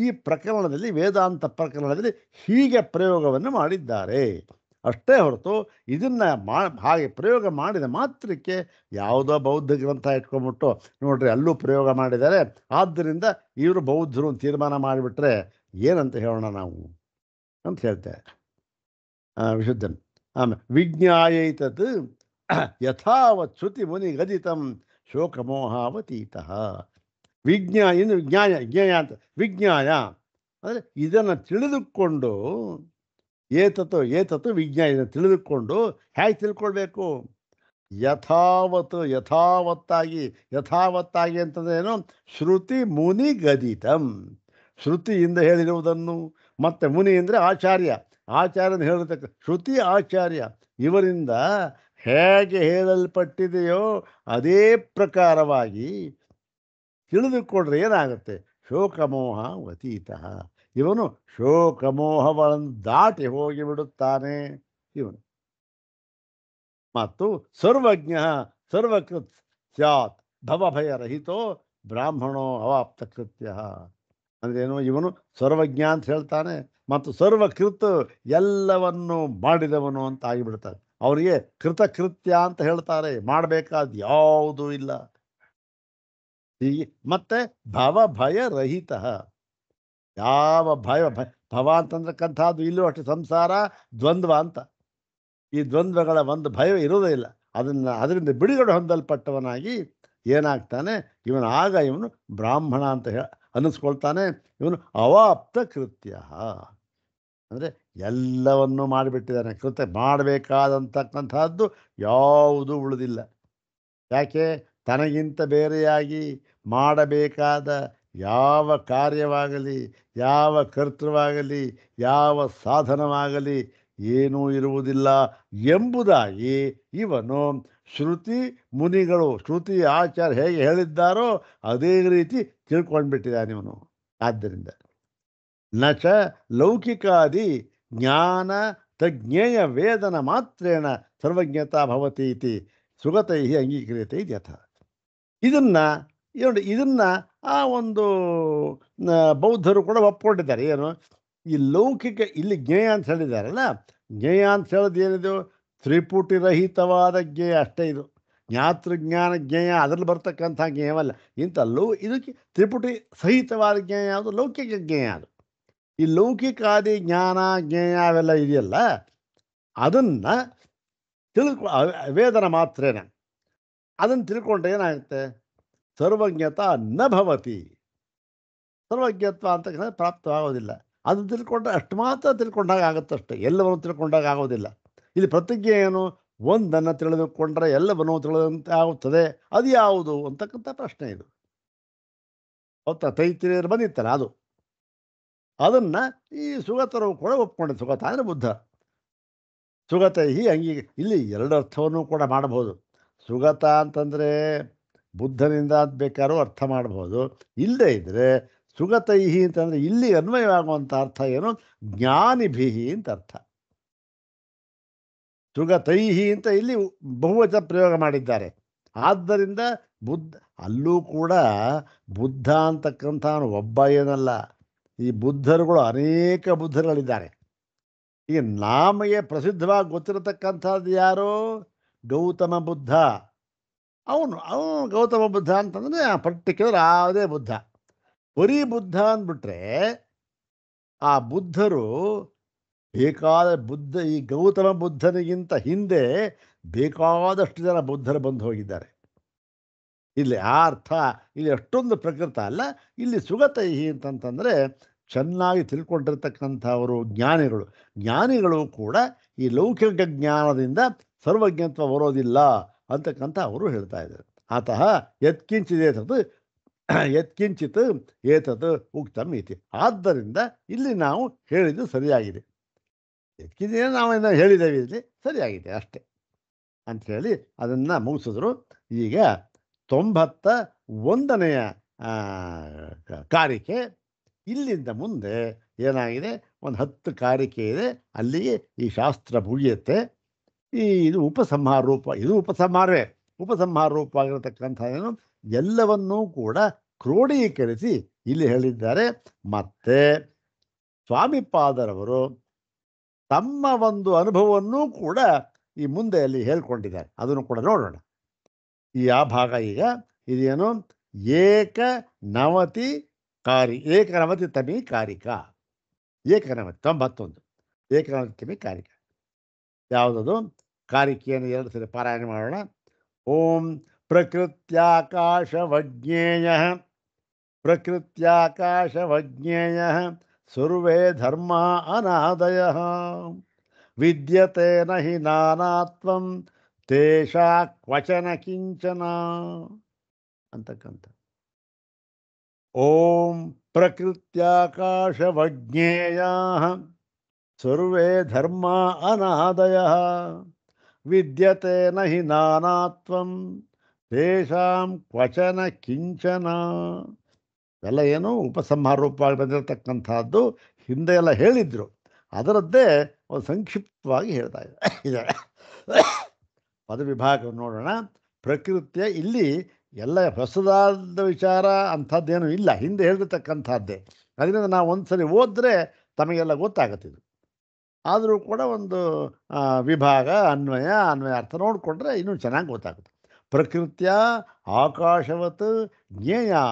ಈ ಪ್ರಕರಣದಲ್ಲಿ, ವೇದಾಂತ ಪ್ರಕರಣದಲ್ಲಿ ಹೀಗೆ ಪ್ರಯೋಗವನ್ನು ಮಾಡಿದ್ದಾರೆ ಅಷ್ಟೇ ಹೊರತು ಇದನ್ನು ಹಾಗೆ ಪ್ರಯೋಗ ಮಾಡಿದ ಮಾತ್ರಕ್ಕೆ ಯಾವುದೋ ಬೌದ್ಧ ಗ್ರಂಥ ಇಟ್ಕೊಂಡ್ಬಿಟ್ಟು ನೋಡ್ರಿ ಅಲ್ಲೂ ಪ್ರಯೋಗ ಮಾಡಿದ್ದಾರೆ, ಆದ್ದರಿಂದ ಇವರು ಬೌದ್ಧರು ತೀರ್ಮಾನ ಮಾಡಿಬಿಟ್ರೆ ಏನಂತ ಹೇಳೋಣ ನಾವು ಅಂತ ಹೇಳ್ತಾರೆ ವಿಶುದ್ಧನ್. ಆಮೇಲೆ ವಿಜ್ಞಾಯೈತತ್ ಯಥಾವತ್ ಶ್ರುತಿ ಮುನಿ ಗದಿತಂ ಶೋಕಮೋಹಾವತೀತ. ಇನ್ನು ಜ್ಞೇಯ ಅಂತ ವಿಜ್ಞಾಯ ಅಂದರೆ ಇದನ್ನು ತಿಳಿದುಕೊಂಡು, ಏತತ್ತು ವಿಜ್ಞಾನ, ಇದನ್ನು ತಿಳಿದುಕೊಂಡು ಹೇಗೆ ತಿಳ್ಕೊಳ್ಬೇಕು? ಯಥಾವತ್ತಾಗಿ ಅಂತಂದ್ರೇನು? ಶ್ರುತಿ ಮುನಿ ಗದಿತಂ, ಶ್ರುತಿಯಿಂದ ಹೇಳಿರುವುದನ್ನು, ಮತ್ತು ಮುನಿ ಅಂದರೆ ಆಚಾರ್ಯನ ಹೇಳಿರ್ತಕ್ಕ ಶ್ರುತಿ ಆಚಾರ್ಯ ಇವರಿಂದ ಹೇಗೆ ಹೇಳಲ್ಪಟ್ಟಿದೆಯೋ ಅದೇ ಪ್ರಕಾರವಾಗಿ ತಿಳಿದುಕೊಂಡ್ರೆ ಏನಾಗುತ್ತೆ? ಶೋಕಮೋಹ ಅತೀತ. ಇವನು ಶೋಕಮೋಹಗಳನ್ನು ದಾಟಿ ಹೋಗಿಬಿಡುತ್ತಾನೆ ಇವನು. ಮತ್ತು ಸರ್ವಜ್ಞ ಸರ್ವಕೃತ್ ಸ್ಯಾತ್ ಭವಭಯರಹಿತೋ ಬ್ರಾಹ್ಮಣೋ ಅವಾಪ್ತ ಕೃತ್ಯ. ಅಂದ್ರೇನು? ಇವನು ಸರ್ವಜ್ಞ ಅಂತ ಹೇಳ್ತಾನೆ ಮತ್ತು ಸರ್ವಕೃತ್ ಎಲ್ಲವನ್ನು ಮಾಡಿದವನು ಅಂತ ಆಗಿಬಿಡ್ತಾರೆ. ಅವರಿಗೆ ಕೃತಕೃತ್ಯ ಅಂತ ಹೇಳ್ತಾರೆ, ಮಾಡಬೇಕಾದ ಯಾವುದೂ ಇಲ್ಲ. ಹೀಗೆ ಮತ್ತೆ ಭವಭಯರಹಿತ, ಯಾವ ಭವ ಅಂತಂದ್ರಕ್ಕಂಥದ್ದು ಇಲ್ಲೂ ಅಷ್ಟೇ ಸಂಸಾರ ದ್ವಂದ್ವ ಅಂತ. ಈ ದ್ವಂದ್ವಗಳ ಒಂದು ಭಯ ಇರೋದೇ ಇಲ್ಲ. ಅದರಿಂದ ಬಿಡುಗಡೆ ಹೊಂದಲ್ಪಟ್ಟವನಾಗಿ ಏನಾಗ್ತಾನೆ ಇವನು ಬ್ರಾಹ್ಮಣ ಅಂತ ಅನ್ನಿಸ್ಕೊಳ್ತಾನೆ. ಇವನು ಅವಾಪ್ತ ಕೃತ್ಯ ಅಂದರೆ ಎಲ್ಲವನ್ನೂ ಮಾಡಿಬಿಟ್ಟಿದ್ದಾನೆ. ಮಾಡಬೇಕಾದಂತಕ್ಕಂಥದ್ದು ಯಾವುದೂ ಉಳಿದಿಲ್ಲ. ಯಾಕೆ? ತನಗಿಂತ ಬೇರೆಯಾಗಿ ಮಾಡಬೇಕಾದ ಯಾವ ಕಾರ್ಯವಾಗಲಿ, ಯಾವ ಕರ್ತೃವಾಗಲಿ, ಯಾವ ಸಾಧನವಾಗಲಿ ಏನೂ ಇರುವುದಿಲ್ಲ ಎಂಬುದಾಗಿ ಇವನು ಶ್ರುತಿ ಮುನಿಗಳು, ಶ್ರುತಿ ಆಚಾರ್ಯ ಹೇಗೆ ಹೇಳಿದ್ದಾರೋ ಅದೇ ರೀತಿ ತಿಳ್ಕೊಂಡ್ಬಿಟ್ಟಿದ್ದಾನೆ ಇವನು. ಆದ್ದರಿಂದ ನಚ ಲೌಕಿಕಾದಿ ಜ್ಞಾನ ತಜ್ಞೇಯ ವೇದನ ಮಾತ್ರೇಣ ಸರ್ವಜ್ಞತಾ ಭವತಿ ಇತಿ ಸುಗತೈ ಅಂಗೀಕ್ರಿಯತೆ ಯಥ. ಇದನ್ನು ಆ ಒಂದು ಬೌದ್ಧರು ಕೂಡ ಒಪ್ಕೊಂಡಿದ್ದಾರೆ. ಏನು? ಈ ಲೌಕಿಕ ಇಲ್ಲಿ ಜ್ಞೇಯ ಅಂತ ಹೇಳಿದಾರಲ್ಲ, ಜ್ಞೇಯ ಅಂತ ಹೇಳೋದು ಏನಿದು? ತ್ರಿಪುಟಿರಹಿತವಾದ ಜ್ಞೇಯ ಅಷ್ಟೇ ಇದು. ಜ್ಞಾತೃಜ್ಞಾನ ಜ್ಞೇಯ ಅದರಲ್ಲಿ ಬರ್ತಕ್ಕಂಥ ಜ್ಞೇಯವಲ್ಲ. ಇದಕ್ಕೆ ತ್ರಿಪುಟಿ ಸಹಿತವಾದ ಜ್ಞೇಯ ಯಾವುದು? ಲೌಕಿಕ ಜ್ಞೇಯ ಅದು. ಈ ಲೌಕಿಕಾದಿ ಜ್ಞಾನ ಜ್ಞೇಯ ಅವೆಲ್ಲ ಇದೆಯಲ್ಲ, ಅದನ್ನು ವೇದನ ಮಾತ್ರೇನ ಅದನ್ನು ತಿಳ್ಕೊಂಡ್ರೆ ಏನಾಗುತ್ತೆ? ಸರ್ವಜ್ಞತ ನ ಭವತಿ. ಸರ್ವಜ್ಞತ್ವ ಅಂತ ಪ್ರಾಪ್ತವಾಗೋದಿಲ್ಲ. ಅದು ತಿಳ್ಕೊಂಡ್ರೆ ಅಷ್ಟು ಮಾತ್ರ ತಿಳ್ಕೊಂಡಾಗ ಆಗುತ್ತಷ್ಟೆ, ಎಲ್ಲವನ್ನು ತಿಳ್ಕೊಂಡಾಗ ಆಗೋದಿಲ್ಲ. ಇಲ್ಲಿ ಪ್ರತಿಜ್ಞೆ ಏನು? ಒಂದನ್ನು ತಿಳಿದುಕೊಂಡ್ರೆ ಎಲ್ಲವನ್ನೂ ತಿಳಿದಂತೆ ಆಗುತ್ತದೆ. ಅದು ಯಾವುದು ಅಂತಕ್ಕಂಥ ಪ್ರಶ್ನೆ ಇದು. ಹೌದಾ? ತೈತಿರಿಯರು ಬಂದಿತ್ತಲ್ಲ ಅದು. ಅದನ್ನು ಈ ಸುಗತರು ಕೂಡ ಒಪ್ಕೊಂಡೆ. ಸುಗತ ಅಂದರೆ ಬುದ್ಧ. ಸುಗತೈಹಿ ಇಲ್ಲಿ ಎರಡು ಅರ್ಥವನ್ನು ಕೂಡ ಮಾಡಬಹುದು. ಸುಗತ ಅಂತಂದರೆ ಬುದ್ಧನಿಂದ ಬೇಕಾದ್ರೂ ಅರ್ಥ ಮಾಡಬಹುದು. ಇಲ್ಲದೇ ಇದ್ದರೆ ಸುಗತೈಹಿ ಅಂತಂದರೆ ಇಲ್ಲಿ ಅನ್ವಯವಾಗುವಂಥ ಅರ್ಥ ಏನು? ಜ್ಞಾನಿಭಿಹಿ ಅಂತ ಅರ್ಥ. ಸುಗತೈಹಿ ಅಂತ ಇಲ್ಲಿ ಬಹುವಚನ ಪ್ರಯೋಗ ಮಾಡಿದ್ದಾರೆ. ಆದ್ದರಿಂದ ಅಲ್ಲೂ ಕೂಡ ಬುದ್ಧ ಅಂತಕ್ಕಂಥ ಒಬ್ಬ ಏನಲ್ಲ, ಈ ಬುದ್ಧರುಗಳು ಅನೇಕ ಬುದ್ಧರುಗಳಿದ್ದಾರೆ. ಈಗ ನಮಗೆ ಪ್ರಸಿದ್ಧವಾಗಿ ಗೊತ್ತಿರತಕ್ಕಂಥದ್ದು ಯಾರು? ಗೌತಮ ಬುದ್ಧ. ಅವನು ಗೌತಮ ಬುದ್ಧ ಅಂತಂದರೆ ಪರ್ಟಿಕ್ಯುಲರ್ ಯಾವುದೇ ಬುದ್ಧ. ಬರೀ ಬುದ್ಧ ಅಂದ್ಬಿಟ್ರೆ ಆ ಬುದ್ಧರು ಬೇಕಾದ ಈ ಗೌತಮ ಬುದ್ಧನಿಗಿಂತ ಹಿಂದೆ ಬೇಕಾದಷ್ಟು ಜನ ಬುದ್ಧರು ಬಂದು ಹೋಗಿದ್ದಾರೆ. ಇಲ್ಲಿ ಆ ಅರ್ಥ ಇಲ್ಲಿ ಅಷ್ಟೊಂದು ಪ್ರಕೃತ ಅಲ್ಲ. ಇಲ್ಲಿ ಸುಗತೈಹಿ ಅಂತಂತಂದರೆ ಚೆನ್ನಾಗಿ ತಿಳ್ಕೊಂಡಿರ್ತಕ್ಕಂಥವರು ಜ್ಞಾನಿಗಳು ಕೂಡ ಈ ಲೌಕಿಕ ಜ್ಞಾನದಿಂದ ಸರ್ವಜ್ಞತ್ವ ಬರೋದಿಲ್ಲ ಅಂತಕ್ಕಂಥ ಅವರು ಹೇಳ್ತಾ ಇದ್ದಾರೆ. ಆತಃ ಯತ್ಕಿಂಚಿತ್ ಏತತ್ ಉಕ್ತಂ ಇತಿ. ಆದ್ದರಿಂದ ಇಲ್ಲಿ ನಾವು ಹೇಳಿದ್ದು ಸರಿಯಾಗಿದೆ. ಎತ್ಕಿದ್ದೇನೆ ನಾವು ಹೇಳಿದ್ದೇವೆ, ಇಲ್ಲಿ ಸರಿಯಾಗಿದೆ ಅಷ್ಟೆ ಅಂಥೇಳಿ ಅದನ್ನು ಮುಗಿಸಿದ್ರು. ಈಗ 91ನೆಯ ಕಾರಿಕೆ. ಇಲ್ಲಿಂದ ಮುಂದೆ ಏನಾಗಿದೆ? ಒಂದು 10 ಕಾರಿಕೆ ಇದೆ. ಅಲ್ಲಿಗೆ ಈ ಶಾಸ್ತ್ರ ಮುಗಿಯುತ್ತೆ. ಇದು ಉಪಸಂಹಾರ ರೂಪ. ಇದು ಉಪಸಂಹಾರ ರೂಪವಾಗಿರತಕ್ಕಂಥ ಏನು ಎಲ್ಲವನ್ನೂ ಕೂಡ ಕ್ರೋಢೀಕರಿಸಿ ಇಲ್ಲಿ ಹೇಳಿದ್ದಾರೆ. ಮತ್ತೆ ಸ್ವಾಮಿಪಾದರವರು ತಮ್ಮ ಒಂದು ಅನುಭವವನ್ನೂ ಕೂಡ ಈ ಮುಂದೆ ಅಲ್ಲಿ ಹೇಳ್ಕೊಂಡಿದ್ದಾರೆ. ಅದನ್ನು ಕೂಡ ನೋಡೋಣ. ಆ ಭಾಗ ಈಗ ಇದೇನು? ಏಕನವತಿ ತಮಿ ಕಾರಿಕಾ. 91 ಏಕನವತಿ ತಮಿ ಕಾರಿಕಾ. ಯಾವುದದು? ಕಾರಿಕೆಯನ್ನು 2 ಸರಿ ಪಾರಾಯಣ ಮಾಡೋಣ. ಓಂ ಪ್ರಕೃತ್ಯಾಕಾಶವಜ್ಞೇಯ ಸರ್ವೇ ಧರ್ಮ ಅನಾದಯಃ ವಿದ್ಯತೆ ನಹಿ ನಾನಾತ್ವಂ ತೇಷಾ ಕ್ವಚನ ಕಿಂಚನ ಅಂತಕ್ಕಂಥ. ಓಂ ಪ್ರಕೃತ್ಯಾಕಾಶವಜ್ಞೇಯ ಸರ್ವೇ ಧರ್ಮ ಅನಾದಯಃ ವಿದ್ಯತೆ ನಹಿ ನಾನಾತ್ವಂ ತೇಷಾಂ ಕ್ವಚನ ಕಿಂಚನ. ಎಲ್ಲ ಏನು ಉಪಸಂಹಾರ ರೂಪವಾಗಿ ಬಂದಿರತಕ್ಕಂಥದ್ದು ಹಿಂದೆ ಎಲ್ಲ ಹೇಳಿದ್ರು. ಅದರದ್ದೇ ಒಂದು ಸಂಕ್ಷಿಪ್ತವಾಗಿ ಹೇಳ್ತಾ ಇದ್ದಾರೆ. ಪದವಿಭಾಗವನ್ನು ನೋಡೋಣ. ಪ್ರಕೃತಿಯ ಇಲ್ಲಿ ಎಲ್ಲ ಹೊಸದಾದ ವಿಚಾರ ಅಂಥದ್ದೇನೂ ಇಲ್ಲ, ಹಿಂದೆ ಹೇಳಿರ್ತಕ್ಕಂಥದ್ದೇ. ಅದರಿಂದ ನಾವು ಒಂದು ಸರಿ ಓದಿದ್ರೆ ತಮಗೆಲ್ಲ ಗೊತ್ತಾಗುತ್ತಿದ್ದು. ಆದರೂ ಕೂಡ ಒಂದು ವಿಭಾಗ ಅನ್ವಯ ಅರ್ಥ ನೋಡಿಕೊಂಡ್ರೆ ಇನ್ನೂ ಚೆನ್ನಾಗಿ ಗೊತ್ತಾಗುತ್ತೆ. ಪ್ರಕೃತಿಯ ಆಕಾಶವತ್ ಜ್ಞೇಯಾ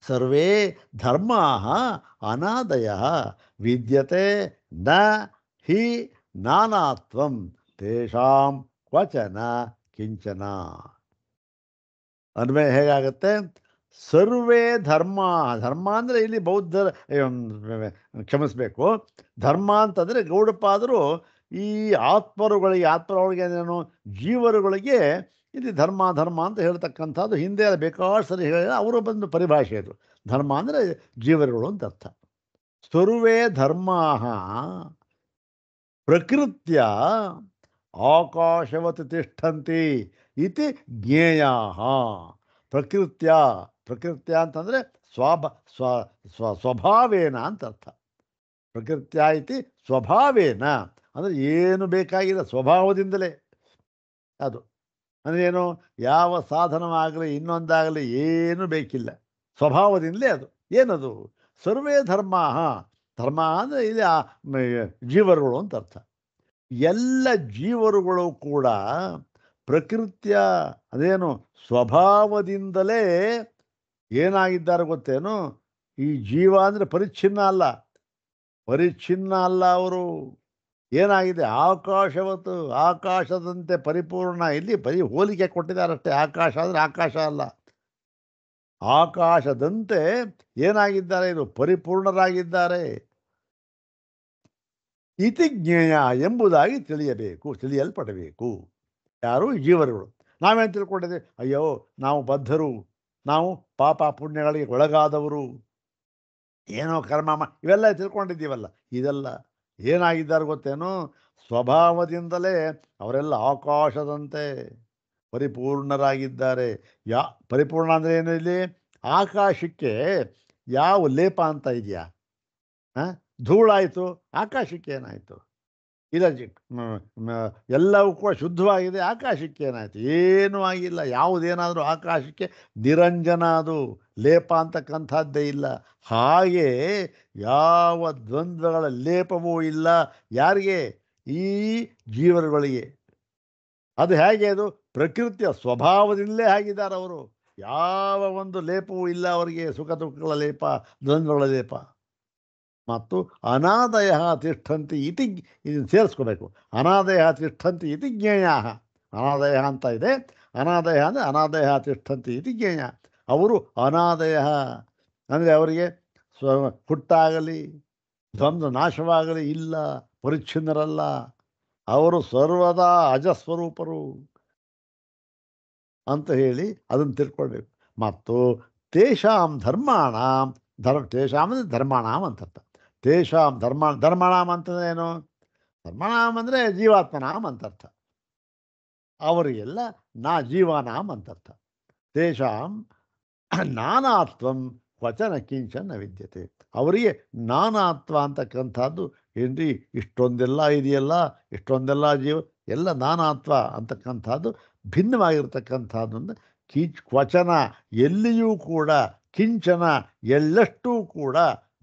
ಸರ್ವೇ ಧರ್ಮಾ ಅನಾದಯ ವಿದ್ಯತೆ ನ ಹಿ ನಾನಾತ್ವಂ ತೇಷಾಂ ಕ್ವಚನ ಕಿಂಚನ. ಅನ್ವಯ ಹೇಗಾಗುತ್ತೆ? ಸರ್ವೇ ಧರ್ಮ ಅಂದರೆ ಇಲ್ಲಿ ಬೌದ್ಧರ ಕ್ಷಮಿಸಬೇಕು, ಧರ್ಮ ಅಂತಂದರೆ ಗೌಡಪಾದರು ಈ ಆತ್ಮರೊಳಗೆ ಏನೇನು ಜೀವರುಗಳಿಗೆ ಇಲ್ಲಿ ಧರ್ಮ ಅಂತ ಹೇಳ್ತಕ್ಕಂಥದ್ದು ಹಿಂದೆ ಬೇಕಾದಷ್ಟು ಸರಿ ಹೇಳಿದ ಅವರು ಬಂದು ಪರಿಭಾಷೆ ಅದು. ಧರ್ಮ ಅಂದರೆ ಜೀವರುಗಳು ಅಂತ ಅರ್ಥ. ಸರ್ವೇ ಧರ್ಮ ಪ್ರಕೃತ್ಯ ಆಕಾಶವತ್ ತಿಷ್ಠಂತಿ ಇತಿ ಜ್ಞೇಯಾ. ಪ್ರಕೃತ್ಯ ಅಂತಂದರೆ ಸ್ವಭಾವೇನ ಅಂತ ಅರ್ಥ. ಪ್ರಕೃತ್ಯ ಇತಿ ಸ್ವಭಾವೇನ ಅಂದರೆ ಏನು ಬೇಕಾಗಿಲ್ಲ, ಸ್ವಭಾವದಿಂದಲೇ ಅದು. ಅಂದರೆ ಏನು? ಯಾವ ಸಾಧನವಾಗಲಿ ಇನ್ನೊಂದಾಗಲಿ ಏನೂ ಬೇಕಿಲ್ಲ, ಸ್ವಭಾವದಿಂದಲೇ ಅದು. ಏನದು? ಸರ್ವೇ ಧರ್ಮ ಅಂದರೆ ಇಲ್ಲಿ ಜೀವರುಗಳು ಅಂತ ಅರ್ಥ. ಎಲ್ಲ ಜೀವರುಗಳು ಕೂಡ ಪ್ರಕೃತಿಯ ಅದೇನು ಸ್ವಭಾವದಿಂದಲೇ ಏನಾಗಿದ್ದಾರೆ ಗೊತ್ತೇನು? ಈ ಜೀವ ಅಂದರೆ ಪರಿಚ್ಛಿನ್ನ ಅಲ್ಲ, ಪರಿಚ್ಛಿನ್ನ ಅಲ್ಲ ಅವರು. ಏನಾಗಿದೆ? ಆಕಾಶವತ್ತು, ಆಕಾಶದಂತೆ ಪರಿಪೂರ್ಣ. ಇಲ್ಲಿ ಬರೀ ಹೋಲಿಕೆ ಕೊಟ್ಟಿದ್ದಾರಷ್ಟೇ. ಆಕಾಶ ಅಂದರೆ ಆಕಾಶ ಅಲ್ಲ, ಆಕಾಶದಂತೆ ಏನಾಗಿದ್ದಾರೆ? ಇದು ಪರಿಪೂರ್ಣರಾಗಿದ್ದಾರೆ. ಇತಿ ಜ್ಞೇಯ ಎಂಬುದಾಗಿ ತಿಳಿಯಲ್ಪಡಬೇಕು. ಯಾರು? ಜೀವರುಗಳು. ನಾವೇನು ತಿಳ್ಕೊಂಡಿದ್ದೀವಿ? ಅಯ್ಯೋ, ನಾವು ಬದ್ಧರು, ನಾವು ಪಾಪ ಪುಣ್ಯಗಳಿಗೆ ಒಳಗಾದವರು, ಏನೋ ಕರ್ಮ ಇವೆಲ್ಲ ತಿಳ್ಕೊಂಡಿದ್ದೀವಲ್ಲ. ಇದೆಲ್ಲ ಏನಾಗಿದ್ದಾರೆ ಗೊತ್ತೇನು? ಸ್ವಭಾವದಿಂದಲೇ ಅವರೆಲ್ಲ ಆಕಾಶದಂತೆ ಪರಿಪೂರ್ಣರಾಗಿದ್ದಾರೆ. ಪರಿಪೂರ್ಣ ಅಂದರೆ ಏನು? ಇಲ್ಲಿ ಆಕಾಶಕ್ಕೆ ಯಾವ ಲೇಪ ಅಂತ ಇದೆಯಾ? ಧೂಳಾಯಿತು, ಆಕಾಶಕ್ಕೆ ಏನಾಯಿತು? ಇಲ್ಲ, ಎಲ್ಲವೂ ಕೂಡ ಶುದ್ಧವಾಗಿದೆ, ಆಕಾಶಕ್ಕೆ ಏನಾಯಿತು? ಏನೂ ಆಗಿಲ್ಲ. ಯಾವುದೇನಾದರೂ ಆಕಾಶಕ್ಕೆ ನಿರಂಜನ, ಅದು ಲೇಪ ಅಂತಕ್ಕಂಥದ್ದೇ ಇಲ್ಲ. ಹಾಗೆ ಯಾವ ದ್ವಂದ್ವಗಳ ಲೇಪವೂ ಇಲ್ಲ. ಯಾರಿಗೆ? ಈ ಜೀವರುಗಳಿಗೆ. ಅದು ಹೇಗೆ? ಅದು ಪ್ರಕೃತಿಯ ಸ್ವಭಾವದಿಂದಲೇ ಆಗಿದ್ದಾರೆ ಅವರು. ಯಾವ ಒಂದು ಲೇಪವೂ ಇಲ್ಲ ಅವರಿಗೆ, ಸುಖ ದುಃಖಗಳ ಲೇಪ, ದ್ವಂದ್ವಗಳ ಲೇಪ. ಮತ್ತು ಅನಾದಯ ತಿಷ್ಠಂತಿ ಇತಿ, ಇದನ್ನು ಸೇರಿಸ್ಕೋಬೇಕು. ಅನಾದಯ ತಿಷ್ಠಂತಿ ಇತಿ ಜ್ಞೇಯ. ಅನಾದಯ ಅಂತ ಇದೆ. ಅನಾದಯ ಅಂದರೆ ಅನಾದಯ ತಿಷ್ಠಂತಿ ಇತಿ ಜ್ಞೇಯ. ಅವರು ಅನಾದಯ ಅಂದರೆ ಅವರಿಗೆ ಹುಟ್ಟಾಗಲಿ ದ್ವಂದ್ವ ನಾಶವಾಗಲಿ ಇಲ್ಲ, ಪರಿಚ್ಛಿನ್ನರಲ್ಲ. ಅವರು ಸರ್ವದಾ ಅಜಸ್ವರೂಪರು ಅಂತ ಹೇಳಿ ಅದನ್ನು ತಿಳ್ಕೊಳ್ಬೇಕು. ಮತ್ತು ತೇಷಾಂ ಧರ್ಮಾಣಾಂ ತೇಷಾಂ ಅಂದರೆ ಧರ್ಮಾಣಾಂ ಅಂತರ್ಥ. ತೇಷಾಂ ಧರ್ಮಾಣಾಂ ಅಂತಂದ್ರೆ ಏನು? ಧರ್ಮಾಣಾಂ ಅಂದರೆ ಜೀವಾತ್ಮನಾಂ ಅಂತರ್ಥ. ಅವರಿಗೆಲ್ಲ ಜೀವಾನಾಂ ಅಂತರ್ಥ. ತೇಷಾಂ ನಾನಾತ್ವಂ ವಚನ ಕಿಂಚನ ವಿದ್ಯತೆ. ಅವರಿಗೆ ನಾನಾತ್ವ ಅಂತಕ್ಕಂಥದ್ದು ಏನ್ರಿ? ಇಷ್ಟೊಂದೆಲ್ಲ ಇದೆಯಲ್ಲ, ಇಷ್ಟೊಂದೆಲ್ಲ ಜೀವ, ಎಲ್ಲ ನಾನಾತ್ವ ಅಂತಕ್ಕಂಥದ್ದು ಭಿನ್ನವಾಗಿರ್ತಕ್ಕಂಥದ್ದು. ಕ್ವಚನ ಎಲ್ಲಿಯೂ ಕೂಡ, ಕಿಂಚನ ಎಳ್ಳಷ್ಟೂ ಕೂಡ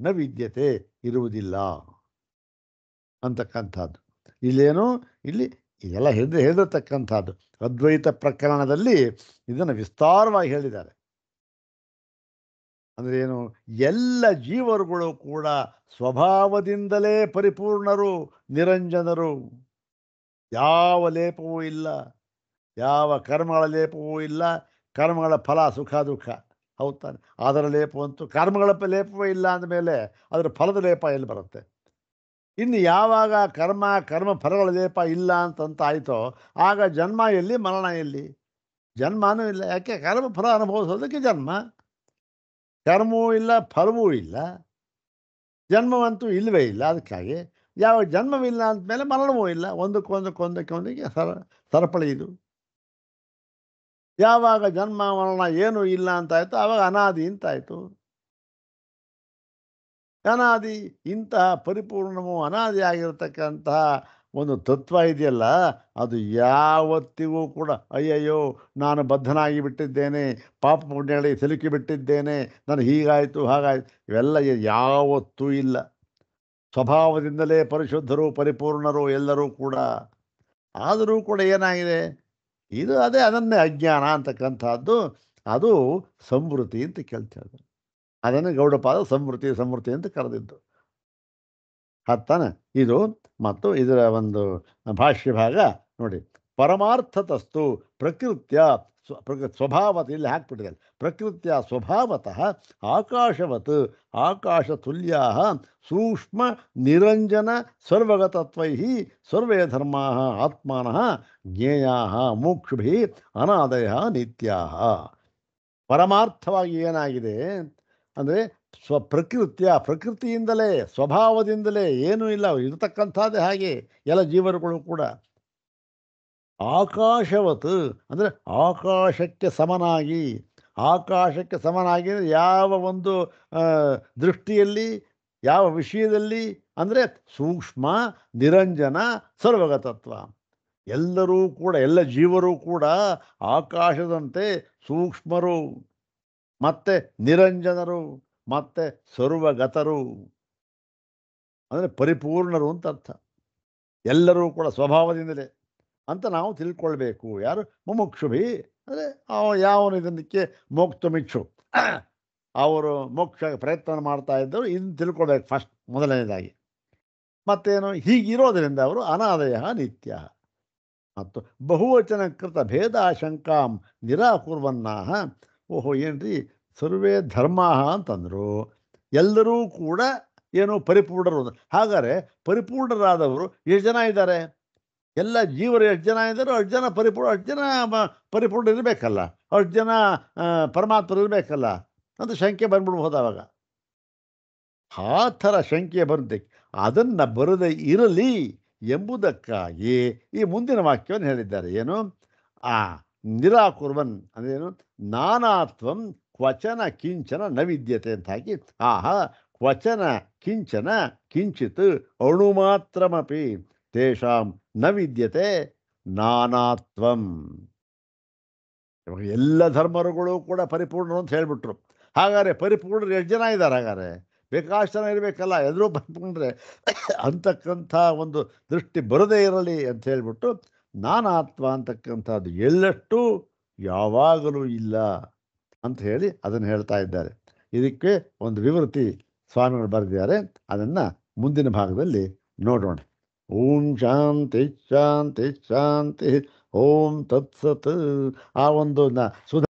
ನ ವಿದ್ಯತೆ ಇರುವುದಿಲ್ಲ ಅಂತಕ್ಕಂಥದ್ದು. ಇಲ್ಲೇನು? ಇಲ್ಲಿ ಇದೆಲ್ಲ ಹೇಳಿರ್ತಕ್ಕಂಥದ್ದು ಅದ್ವೈತ ಪ್ರಕರಣದಲ್ಲಿ ಇದನ್ನು ವಿಸ್ತಾರವಾಗಿ ಹೇಳಿದ್ದಾರೆ. ಅಂದರೆ ಏನು? ಎಲ್ಲ ಜೀವರುಗಳು ಕೂಡ ಸ್ವಭಾವದಿಂದಲೇ ಪರಿಪೂರ್ಣರು, ನಿರಂಜನರು. ಯಾವ ಲೇಪವೂ ಇಲ್ಲ, ಯಾವ ಕರ್ಮಗಳ ಲೇಪವೂ ಇಲ್ಲ. ಕರ್ಮಗಳ ಫಲ ಸುಖ ದುಃಖ, ಹೌದು ತಾನೆ? ಅದರ ಲೇಪವಂತೂ, ಕರ್ಮಗಳ ಲೇಪವೇ ಇಲ್ಲ ಅಂದಮೇಲೆ ಅದರ ಫಲದ ಲೇಪ ಎಲ್ಲಿ ಬರುತ್ತೆ? ಇನ್ನು ಯಾವಾಗ ಕರ್ಮ ಫಲಗಳ ಲೇಪ ಇಲ್ಲ ಅಂತಂತ ಆಯಿತೋ, ಆಗ ಜನ್ಮ ಎಲ್ಲಿ, ಮರಣ ಎಲ್ಲಿ? ಜನ್ಮನೂ ಇಲ್ಲ. ಯಾಕೆ? ಕರ್ಮ ಫಲ ಅನುಭವಿಸೋದಕ್ಕೆ ಜನ್ಮ. ಕರ್ಮವೂ ಇಲ್ಲ, ಫಲವೂ ಇಲ್ಲ, ಜನ್ಮವಂತೂ ಇಲ್ಲವೇ ಇಲ್ಲ. ಅದಕ್ಕಾಗಿ ಯಾವ ಜನ್ಮವಿಲ್ಲ ಅಂದಮೇಲೆ ಮರಣವೂ ಇಲ್ಲ. ಒಂದಕ್ಕೊಂದಕ್ಕೆ ಸರಪಳಿ ಇದು. ಯಾವಾಗ ಜನ್ಮ ಮರಣ ಏನೂ ಇಲ್ಲ ಅಂತಾಯಿತು, ಆವಾಗ ಅನಾದಿ ಅಂತಾಯಿತು. ಅನಾದಿ, ಇಂತಹ ಪರಿಪೂರ್ಣವೂ ಅನಾದಿ ಆಗಿರತಕ್ಕಂತಹ ಒಂದು ತತ್ವ ಇದೆಯಲ್ಲ, ಅದು ಯಾವತ್ತಿಗೂ ಕೂಡ ಅಯ್ಯಯ್ಯೋ ನಾನು ಬದ್ಧನಾಗಿ ಬಿಟ್ಟಿದ್ದೇನೆ, ಪಾಪ ಪುಣ್ಯಗಳಿಗೆ ಸಿಲುಕಿ ಬಿಟ್ಟಿದ್ದೇನೆ, ನನಗೆ ಹೀಗಾಯಿತು ಹಾಗಾಯಿತು, ಇವೆಲ್ಲ ಯಾವತ್ತೂ ಇಲ್ಲ. ಸ್ವಭಾವದಿಂದಲೇ ಪರಿಶುದ್ಧರು, ಪರಿಪೂರ್ಣರು ಎಲ್ಲರೂ ಕೂಡ. ಆದರೂ ಕೂಡ ಏನಾಗಿದೆ? ಇದು ಅದನ್ನೇ ಅಜ್ಞಾನ ಅಂತಕ್ಕಂಥದ್ದು. ಅದು ಸಂವೃತ್ತಿ ಅಂತ ಕೇಳ್ತಾರೆ. ಅದನ್ನು ಗೌಡಪಾದ ಸಂವೃತ್ತಿ ಅಂತ ಕರೆದಿದ್ದು. ಹತ್ತಾನೆ ಇದು. ಮತ್ತು ಇದರ ಒಂದು ಭಾಷ್ಯ ಭಾಗ ನೋಡಿ. ಪರಮಾರ್ಥತಸ್ತು ಪ್ರಕೃತ್ಯ ಸ್ವಭಾವತ, ಇಲ್ಲಿ ಹಾಕ್ಬಿಟ್ಟಿದ್ದಾರೆ. ಪ್ರಕೃತ್ಯ ಸ್ವಭಾವತಃ ಆಕಾಶವತ್ ಆಕಾಶತುಲ್ಯಾ ಸೂಕ್ಷ್ಮ ನಿರಂಜನ ಸರ್ವಗತತ್ವೈ ಸರ್ವೇ ಧರ್ಮಾ ಆತ್ಮನಃ ಜ್ಞೇಯಾ ಮೋಕ್ಷಭಿ ಅನಾದಯ ನಿತ್ಯಾ. ಪರಮಾರ್ಥವಾಗಿ ಏನಾಗಿದೆ ಅಂದರೆ ಪ್ರಕೃತಿಯಿಂದಲೇ, ಸ್ವಭಾವದಿಂದಲೇ ಏನೂ ಇಲ್ಲ, ಇರತಕ್ಕಂಥದ್ದೇ ಹಾಗೆ ಎಲ್ಲ ಜೀವರುಗಳು ಕೂಡ. ಆಕಾಶವತ್ ಅಂದರೆ ಆಕಾಶಕ್ಕೆ ಸಮನಾಗಿ ಯಾವ ಒಂದು ದೃಷ್ಟಿಯಲ್ಲಿ, ಯಾವ ವಿಷಯದಲ್ಲಿ ಅಂದರೆ ಸೂಕ್ಷ್ಮ ನಿರಂಜನ ಸರ್ವಗತತ್ವ. ಎಲ್ಲರೂ ಕೂಡ, ಎಲ್ಲ ಜೀವರು ಕೂಡ ಆಕಾಶದಂತೆ ಸೂಕ್ಷ್ಮರು, ಮತ್ತೆ ನಿರಂಜನರು, ಮತ್ತೆ ಸರ್ವಗತರು ಅಂದರೆ ಪರಿಪೂರ್ಣರು ಅಂತ ಅರ್ಥ. ಎಲ್ಲರೂ ಕೂಡ ಸ್ವಭಾವದಿಂದಲೇ. ಅಂತ ನಾವು ತಿಳ್ಕೊಳ್ಬೇಕು. ಯಾರು ಮುಮುಕ್ಷುಭಿ ಅಂದರೆ ಯಾವನು ಇದಕ್ಕೆ ಮೋಕ್ತುಮಿಚ್ಚು ಅವರು ಮೋಕ್ಷ ಪ್ರಯತ್ನ ಮಾಡ್ತಾ ಇದ್ದರು ಇದನ್ನು ತಿಳ್ಕೊಳ್ಬೇಕು ಫಸ್ಟ್ ಮೊದಲನೇದಾಗಿ. ಮತ್ತೇನು ಹೀಗಿರೋದರಿಂದ ಅವರು ಅನಾದಯ ನಿತ್ಯ ಮತ್ತು ಬಹುವಚನ ಕೃತ ಭೇದಾಶಂಕಾಂ ನಿರಾಕುರ್ವನ್ನಾಹ. ಓಹೋ ಏನ್ರಿ ಸರ್ವೇ ಧರ್ಮ ಅಂತಂದರು, ಎಲ್ಲರೂ ಕೂಡ ಏನು ಪರಿಪೂರ್ಣರು. ಹಾಗಾದರೆ ಪರಿಪೂರ್ಣರಾದವರು ಎಷ್ಟು ಜನ ಇದ್ದಾರೆ? ಎಲ್ಲ ಜೀವರು ಎಷ್ಟು ಜನ ಇದ್ದಾರೋ ಅಷ್ಟು ಜನ ಅಷ್ಟು ಜನ ಪರಿಪೂರ್ಣ ಇರಬೇಕಲ್ಲ, ಅಷ್ಟು ಜನ ಪರಮಾತ್ಮರು ಇರಬೇಕಲ್ಲ ಅಂತ ಶಂಕೆ ಬಂದ್ಬಿಡ್ಬೋದು ಅವಾಗ. ಆ ಥರ ಶಂಕೆ ಬರುತ್ತೆ. ಅದನ್ನು ಬರದೇ ಇರಲಿ ಎಂಬುದಕ್ಕಾಗಿ ಈ ಮುಂದಿನ ವಾಕ್ಯವನ್ನು ಹೇಳಿದ್ದಾರೆ. ಏನು? ಆ ನಿರಾಕುರ್ವನ್ ಅಂದ್ರೇನು? ನಾನಾತ್ವಂ ಕ್ವಚನ ಕಿಂಚನ ನ ವಿದ್ಯತೆ ಅಂತ ಹಾಕಿ, ಆಹಾ ಕ್ವಚನ ಕಿಂಚನ ಕಿಂಚಿತ್ ಅಣುಮಾತ್ರಮಪಿ ತೇಷಾಂ ನ ವಿದ್ಯತೆ ನಾನಾತ್ವಂ. ಇವಾಗ ಎಲ್ಲ ಧರ್ಮರುಗಳು ಕೂಡ ಪರಿಪೂರ್ಣರು ಅಂತ ಹೇಳಿಬಿಟ್ರು. ಹಾಗಾದರೆ ಪರಿಪೂರ್ಣರು ಎಷ್ಟು ಜನ ಇದ್ದಾರೆ? ಹಾಗಾದರೆ ಬೇಕಾಷ್ಟು ಜನ ಇರಬೇಕಲ್ಲ, ಎಲ್ಲರೂ ಬಂದ್ಕೊಂಡ್ರೆ ಅಂತಕ್ಕಂಥ ಒಂದು ದೃಷ್ಟಿ ಬರದೇ ಇರಲಿ ಅಂತ ಹೇಳಿಬಿಟ್ಟು ನಾನಾತ್ವ ಅಂತಕ್ಕಂಥದ್ದು ಎಳ್ಳಷ್ಟು ಯಾವಾಗಲೂ ಇಲ್ಲ ಅಂತ ಹೇಳಿ ಅದನ್ನು ಹೇಳ್ತಾ ಇದ್ದಾರೆ. ಇದಕ್ಕೆ ಒಂದು ವಿವೃತಿ ಸ್ವಾಮಿಗಳು ಬರೆದಿದ್ದಾರೆ, ಅದನ್ನು ಮುಂದಿನ ಭಾಗದಲ್ಲಿ ನೋಡೋಣ. ಓಂ ಶಾಂತಿ ಶಾಂತಿ ಶಾಂತಿ. ಓಂ ತತ್ಸತ್. ಆ ಒಂದು ಸುಧಾ